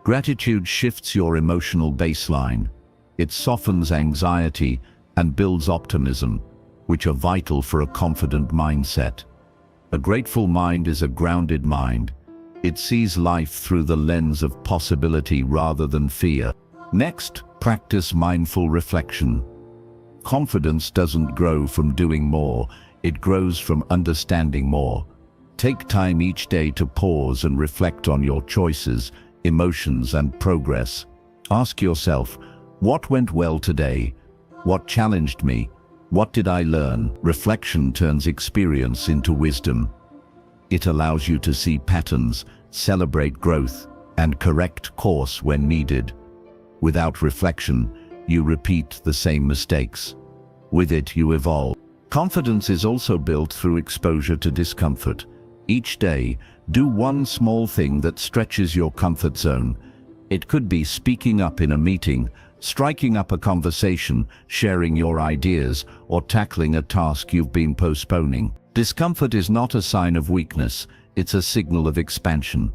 Gratitude shifts your emotional baseline. It softens anxiety and builds optimism, which are vital for a confident mindset. A grateful mind is a grounded mind. It sees life through the lens of possibility rather than fear. Next, practice mindful reflection. Confidence doesn't grow from doing more, it grows from understanding more. Take time each day to pause and reflect on your choices, emotions, and progress. Ask yourself, what went well today? What challenged me? What did I learn? Reflection turns experience into wisdom. It allows you to see patterns, celebrate growth, and correct course when needed. Without reflection, you repeat the same mistakes. With it, you evolve. Confidence is also built through exposure to discomfort. Each day, do one small thing that stretches your comfort zone. It could be speaking up in a meeting, striking up a conversation, sharing your ideas, or tackling a task you've been postponing. Discomfort is not a sign of weakness, it's a signal of expansion.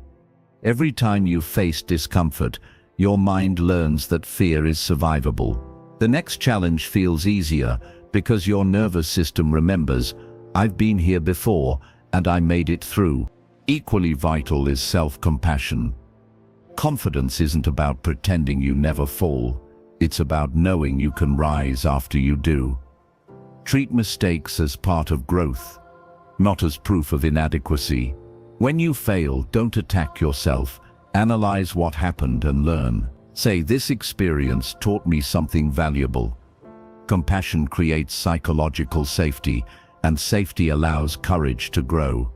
Every time you face discomfort, your mind learns that fear is survivable. The next challenge feels easier because your nervous system remembers, I've been here before and I made it through. Equally vital is self-compassion. Confidence isn't about pretending you never fall. It's about knowing you can rise after you do. Treat mistakes as part of growth, not as proof of inadequacy. When you fail, don't attack yourself. Analyze what happened and learn. Say, this experience taught me something valuable. Compassion creates psychological safety, and safety allows courage to grow.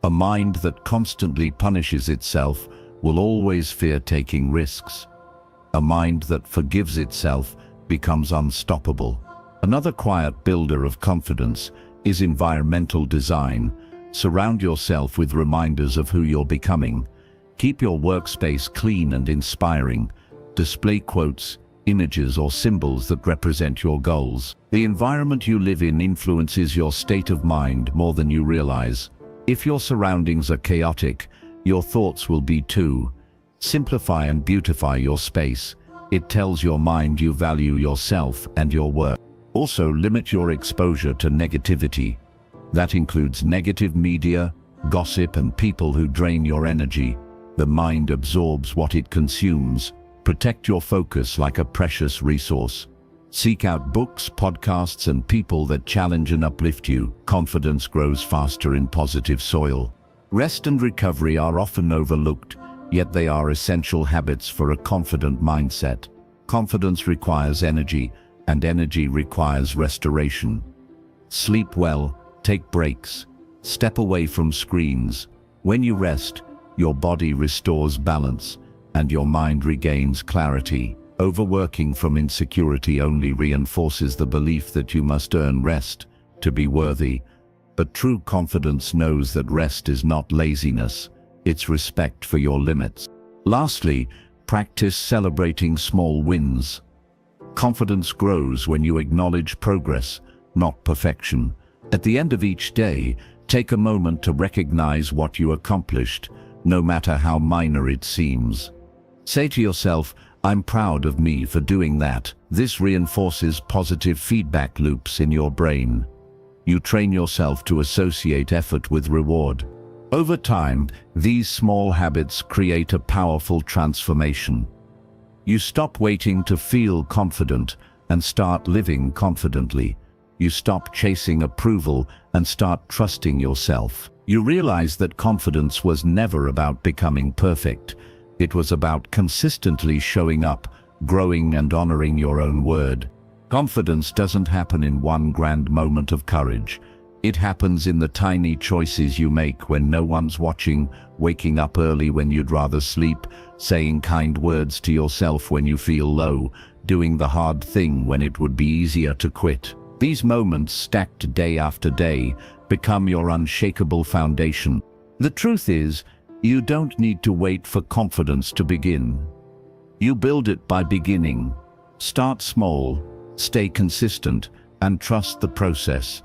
A mind that constantly punishes itself will always fear taking risks. A mind that forgives itself becomes unstoppable. Another quiet builder of confidence is environmental design. Surround yourself with reminders of who you're becoming. Keep your workspace clean and inspiring. Display quotes, images, or symbols that represent your goals. The environment you live in influences your state of mind more than you realize. If your surroundings are chaotic, your thoughts will be too. Simplify and beautify your space. It tells your mind you value yourself and your work. Also, limit your exposure to negativity. That includes negative media, gossip, and people who drain your energy. The mind absorbs what it consumes. Protect your focus like a precious resource. Seek out books, podcasts, and people that challenge and uplift you. Confidence grows faster in positive soil. Rest and recovery are often overlooked, yet they are essential habits for a confident mindset. Confidence requires energy, and energy requires restoration. Sleep well, take breaks, step away from screens. When you rest, your body restores balance, and your mind regains clarity. Overworking from insecurity only reinforces the belief that you must earn rest to be worthy. But true confidence knows that rest is not laziness, it's respect for your limits. Lastly, practice celebrating small wins. Confidence grows when you acknowledge progress, not perfection. At the end of each day, take a moment to recognize what you accomplished, no matter how minor it seems. Say to yourself, I'm proud of me for doing that. This reinforces positive feedback loops in your brain. You train yourself to associate effort with reward. Over time, these small habits create a powerful transformation. You stop waiting to feel confident and start living confidently. You stop chasing approval and start trusting yourself. You realize that confidence was never about becoming perfect. It was about consistently showing up, growing and honoring your own word. Confidence doesn't happen in one grand moment of courage. It happens in the tiny choices you make when no one's watching, waking up early when you'd rather sleep, saying kind words to yourself when you feel low, doing the hard thing when it would be easier to quit. These moments, stacked day after day, become your unshakable foundation. The truth is, you don't need to wait for confidence to begin. You build it by beginning. Start small, stay consistent, and trust the process.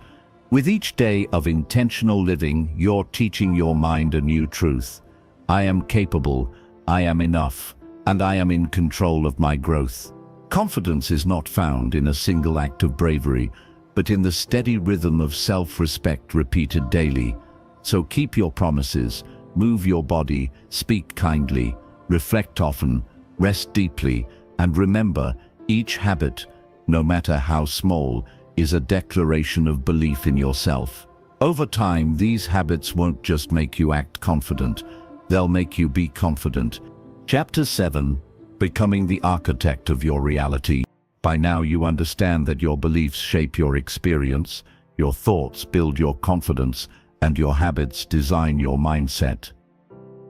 With each day of intentional living, you're teaching your mind a new truth. I am capable, I am enough, and I am in control of my growth. Confidence is not found in a single act of bravery, but in the steady rhythm of self-respect repeated daily. So keep your promises, move your body, speak kindly, reflect often, rest deeply, and remember, each habit, no matter how small, is a declaration of belief in yourself. Over time, these habits won't just make you act confident, they'll make you be confident. Chapter 7. Becoming the architect of your reality. By now you understand that your beliefs shape your experience, your thoughts build your confidence, and your habits design your mindset.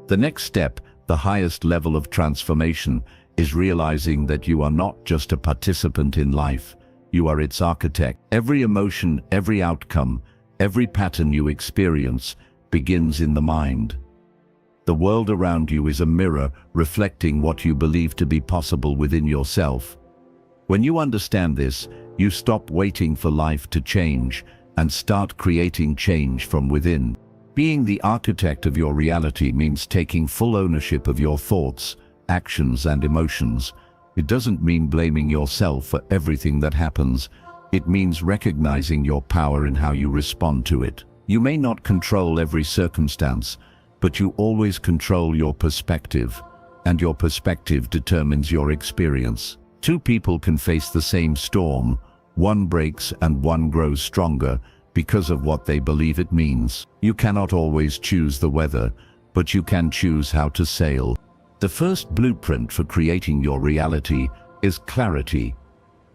The next step, the highest level of transformation, is realizing that you are not just a participant in life, you are its architect. Every emotion, every outcome, every pattern you experience begins in the mind. The world around you is a mirror reflecting what you believe to be possible within yourself. When you understand this, you stop waiting for life to change and start creating change from within. Being the architect of your reality means taking full ownership of your thoughts, actions, and emotions. It doesn't mean blaming yourself for everything that happens. It means recognizing your power in how you respond to it. You may not control every circumstance, but you always control your perspective, and your perspective determines your experience. Two people can face the same storm. One breaks and one grows stronger because of what they believe it means. You cannot always choose the weather, but you can choose how to sail. The first blueprint for creating your reality is clarity.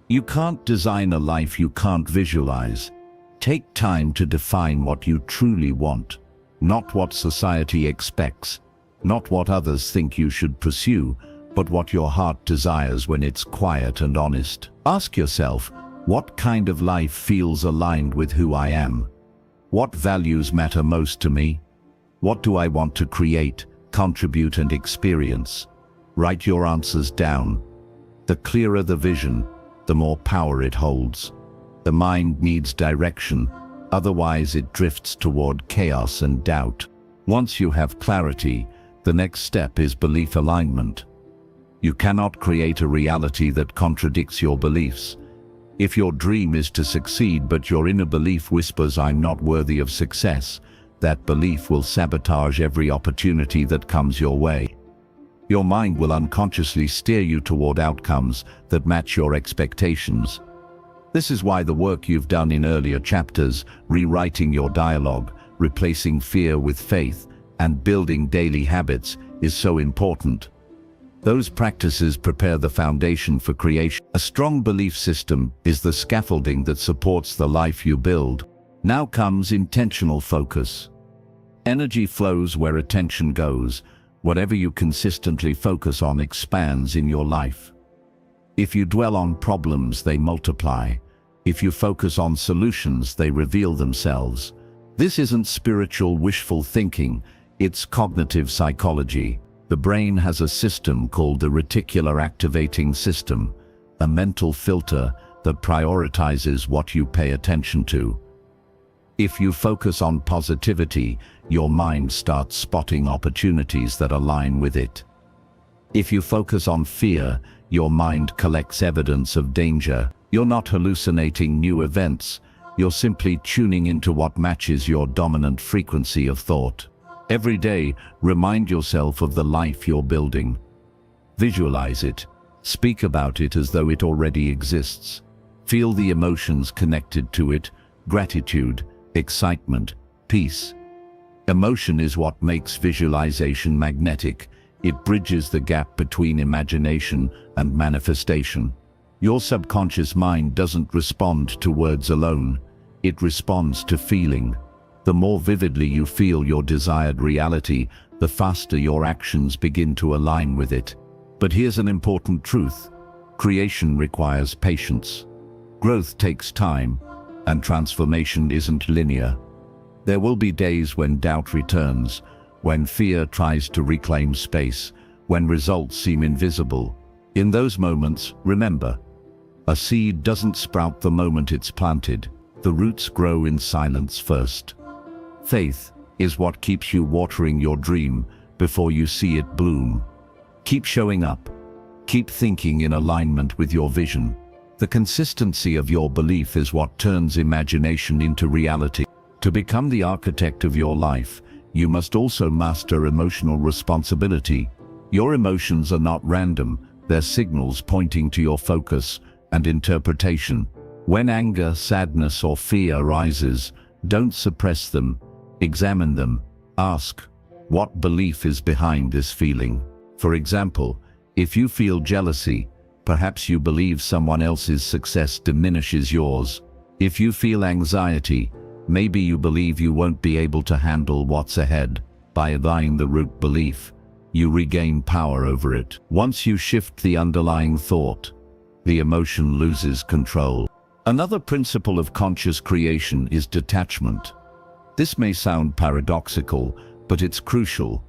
You can't design a life you can't visualize. Take time to define what you truly want, not what society expects, not what others think you should pursue, but what your heart desires when it's quiet and honest. Ask yourself, what kind of life feels aligned with who I am? What values matter most to me? What do I want to create, contribute, and experience? Write your answers down. The clearer the vision, the more power it holds. The mind needs direction, otherwise it drifts toward chaos and doubt. Once you have clarity, the next step is belief alignment. You cannot create a reality that contradicts your beliefs. If your dream is to succeed but your inner belief whispers, "I'm not worthy of success," that belief will sabotage every opportunity that comes your way. Your mind will unconsciously steer you toward outcomes that match your expectations. This is why the work you've done in earlier chapters, rewriting your dialogue, replacing fear with faith, and building daily habits, is so important. Those practices prepare the foundation for creation. A strong belief system is the scaffolding that supports the life you build. Now comes intentional focus. Energy flows where attention goes. Whatever you consistently focus on expands in your life. If you dwell on problems, they multiply. If you focus on solutions, they reveal themselves. This isn't spiritual wishful thinking, it's cognitive psychology. The brain has a system called the reticular activating system, a mental filter that prioritizes what you pay attention to. If you focus on positivity, your mind starts spotting opportunities that align with it. If you focus on fear, your mind collects evidence of danger. You're not hallucinating new events, you're simply tuning into what matches your dominant frequency of thought. Every day, remind yourself of the life you're building. Visualize it. Speak about it as though it already exists. Feel the emotions connected to it: gratitude, excitement, peace. Emotion is what makes visualization magnetic. It bridges the gap between imagination and manifestation. Your subconscious mind doesn't respond to words alone. It responds to feeling. The more vividly you feel your desired reality, the faster your actions begin to align with it. But here's an important truth. Creation requires patience. Growth takes time, and transformation isn't linear. There will be days when doubt returns, when fear tries to reclaim space, when results seem invisible. In those moments, remember, a seed doesn't sprout the moment it's planted. The roots grow in silence first. Faith is what keeps you watering your dream before you see it bloom. Keep showing up. Keep thinking in alignment with your vision. The consistency of your belief is what turns imagination into reality. To become the architect of your life, you must also master emotional responsibility. Your emotions are not random. They're signals pointing to your focus and interpretation. When anger, sadness, or fear arises, don't suppress them. Examine them. Ask, what belief is behind this feeling? For example, if you feel jealousy, perhaps you believe someone else's success diminishes yours. If you feel anxiety, maybe you believe you won't be able to handle what's ahead. By applying the root belief, you regain power over it. Once you shift the underlying thought, the emotion loses control. Another principle of conscious creation is detachment. This may sound paradoxical, but it's crucial.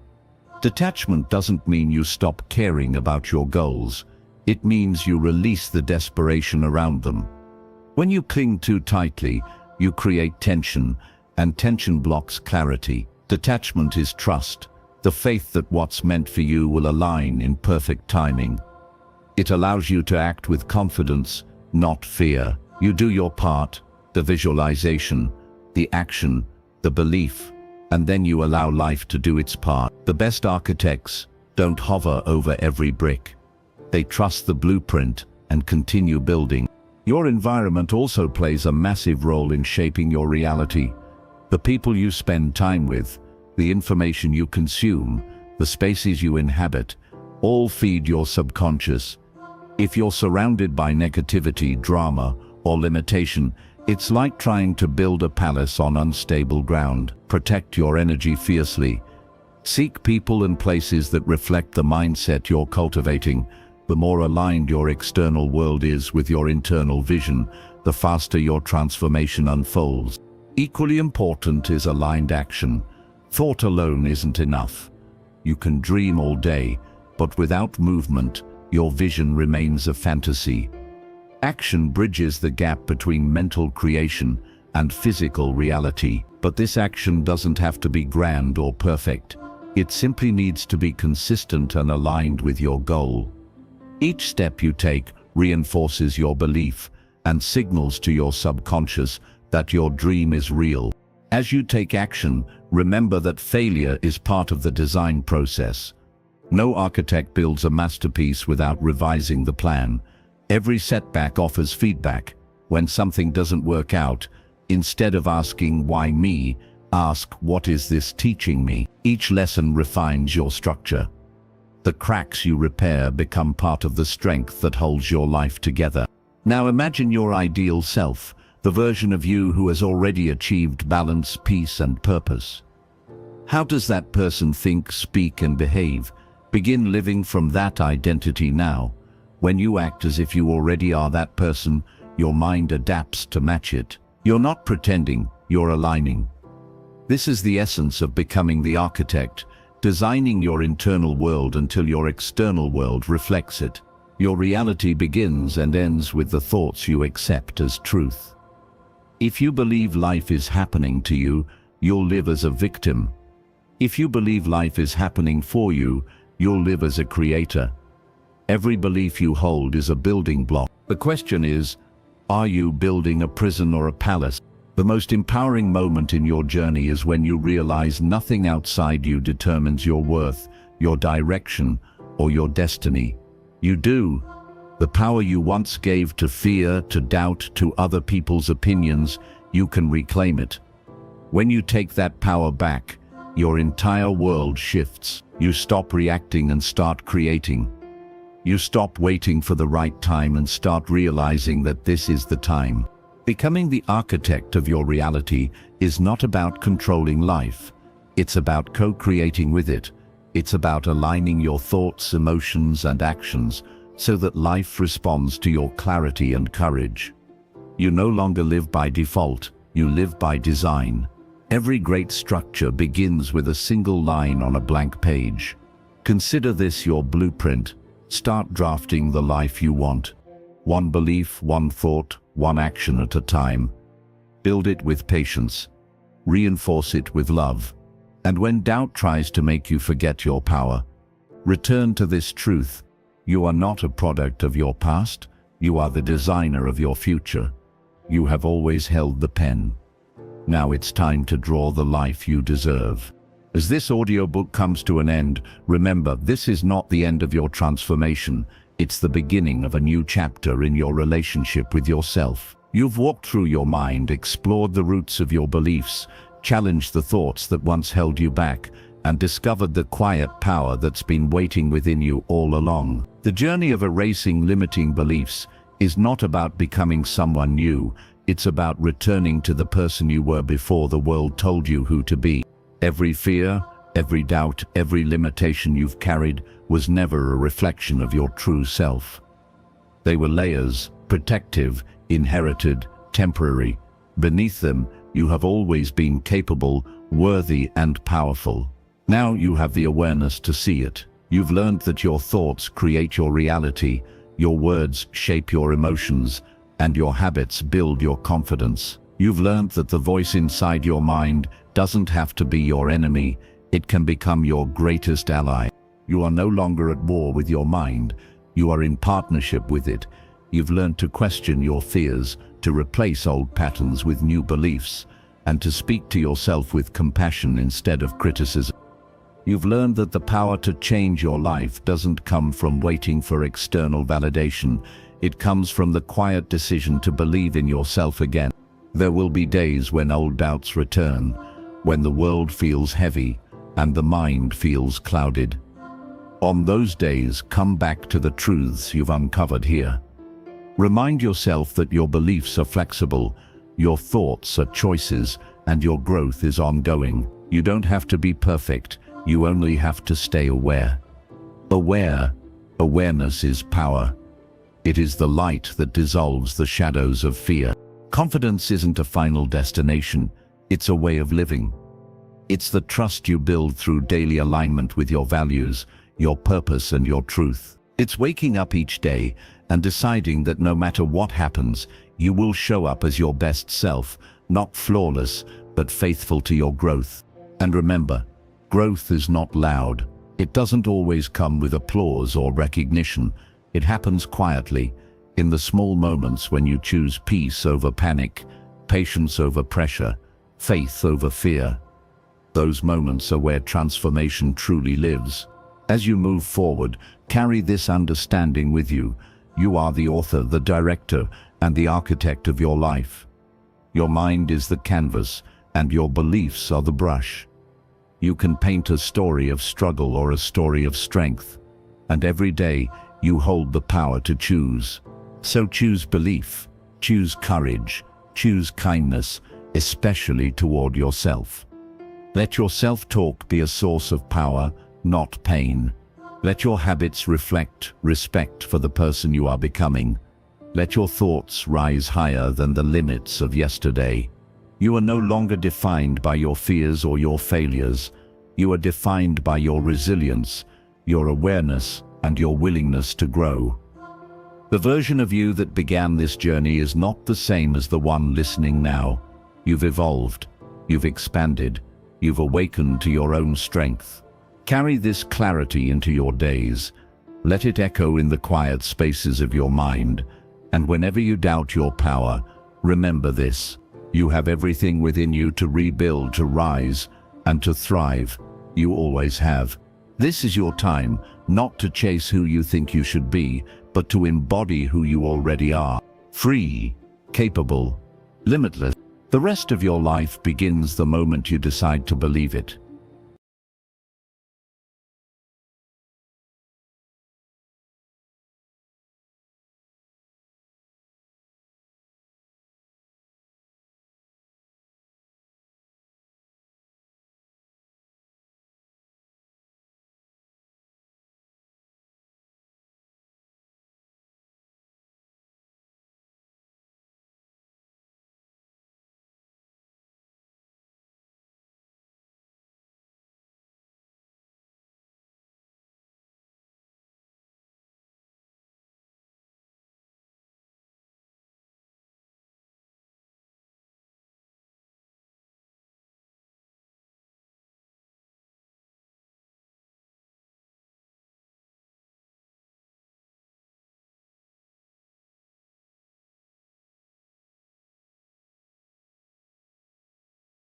Detachment doesn't mean you stop caring about your goals. It means you release the desperation around them. When you cling too tightly, you create tension, and tension blocks clarity. Detachment is trust, the faith that what's meant for you will align in perfect timing. It allows you to act with confidence, not fear. You do your part, the visualization, the action, the belief, and then you allow life to do its part. The best architects don't hover over every brick. They trust the blueprint and continue building. Your environment also plays a massive role in shaping your reality. The people you spend time with, the information you consume, the spaces you inhabit, all feed your subconscious. If you're surrounded by negativity, drama, or limitation, it's like trying to build a palace on unstable ground. Protect your energy fiercely. Seek people and places that reflect the mindset you're cultivating. The more aligned your external world is with your internal vision, the faster your transformation unfolds. Equally important is aligned action. Thought alone isn't enough. You can dream all day, but without movement, your vision remains a fantasy. Action bridges the gap between mental creation and physical reality. But this action doesn't have to be grand or perfect. It simply needs to be consistent and aligned with your goal. Each step you take reinforces your belief and signals to your subconscious that your dream is real. As you take action, remember that failure is part of the design process. No architect builds a masterpiece without revising the plan. Every setback offers feedback. When something doesn't work out, instead of asking, "Why me?" ask, "What is this teaching me?" Each lesson refines your structure. The cracks you repair become part of the strength that holds your life together. Now imagine your ideal self, the version of you who has already achieved balance, peace, and purpose. How does that person think, speak, and behave? Begin living from that identity now. When you act as if you already are that person, your mind adapts to match it. You're not pretending, you're aligning. This is the essence of becoming the architect, designing your internal world until your external world reflects it. Your reality begins and ends with the thoughts you accept as truth. If you believe life is happening to you, you'll live as a victim. If you believe life is happening for you, you'll live as a creator. Every belief you hold is a building block. The question is, are you building a prison or a palace? The most empowering moment in your journey is when you realize nothing outside you determines your worth, your direction, or your destiny. You do. The power you once gave to fear, to doubt, to other people's opinions, you can reclaim it. When you take that power back, your entire world shifts. You stop reacting and start creating. You stop waiting for the right time and start realizing that this is the time. Becoming the architect of your reality is not about controlling life. It's about co-creating with it. It's about aligning your thoughts, emotions, and actions so that life responds to your clarity and courage. You no longer live by default, you live by design. Every great structure begins with a single line on a blank page. Consider this your blueprint. Start drafting the life you want. One belief, one thought, one action at a time. Build it with patience. Reinforce it with love. And when doubt tries to make you forget your power, return to this truth. You are not a product of your past. You are the designer of your future. You have always held the pen. Now it's time to draw the life you deserve. As this audiobook comes to an end, remember, this is not the end of your transformation. It's the beginning of a new chapter in your relationship with yourself. You've walked through your mind, explored the roots of your beliefs, challenged the thoughts that once held you back, and discovered the quiet power that's been waiting within you all along. The journey of erasing limiting beliefs is not about becoming someone new. It's about returning to the person you were before the world told you who to be. Every fear, every doubt, every limitation you've carried was never a reflection of your true self. They were layers, protective, inherited, temporary. Beneath them, you have always been capable, worthy, and powerful. Now you have the awareness to see it. You've learned that your thoughts create your reality, your words shape your emotions, and your habits build your confidence. You've learned that the voice inside your mind doesn't have to be your enemy. It can become your greatest ally. You are no longer at war with your mind. You are in partnership with it. You've learned to question your fears, to replace old patterns with new beliefs, and to speak to yourself with compassion instead of criticism. You've learned that the power to change your life doesn't come from waiting for external validation. It comes from the quiet decision to believe in yourself again. There will be days when old doubts return, when the world feels heavy and the mind feels clouded. On those days, come back to the truths you've uncovered here. Remind yourself that your beliefs are flexible, your thoughts are choices, and your growth is ongoing. You don't have to be perfect, you only have to stay aware. Awareness is power. It is the light that dissolves the shadows of fear. Confidence isn't a final destination, it's a way of living. It's the trust you build through daily alignment with your values, your purpose, and your truth. It's waking up each day and deciding that no matter what happens, you will show up as your best self, not flawless, but faithful to your growth. And remember, growth is not loud. It doesn't always come with applause or recognition. It happens quietly, in the small moments when you choose peace over panic, patience over pressure, faith over fear. Those moments are where transformation truly lives. As you move forward, carry this understanding with you. You are the author, the director, and the architect of your life. Your mind is the canvas, and your beliefs are the brush. You can paint a story of struggle or a story of strength, and every day you hold the power to choose. So choose belief, choose courage, choose kindness, especially toward yourself. Let your self-talk be a source of power, not pain. Let your habits reflect respect for the person you are becoming. Let your thoughts rise higher than the limits of yesterday. You are no longer defined by your fears or your failures. You are defined by your resilience, your awareness, and your willingness to grow. The version of you that began this journey is not the same as the one listening now. You've evolved, you've expanded, you've awakened to your own strength. Carry this clarity into your days. Let it echo in the quiet spaces of your mind. And whenever you doubt your power, remember this: You have everything within you to rebuild, to rise, and to thrive. You always have. This is your time, not to chase who you think you should be, but to embody who you already are. Free, capable, limitless. The rest of your life begins the moment you decide to believe it.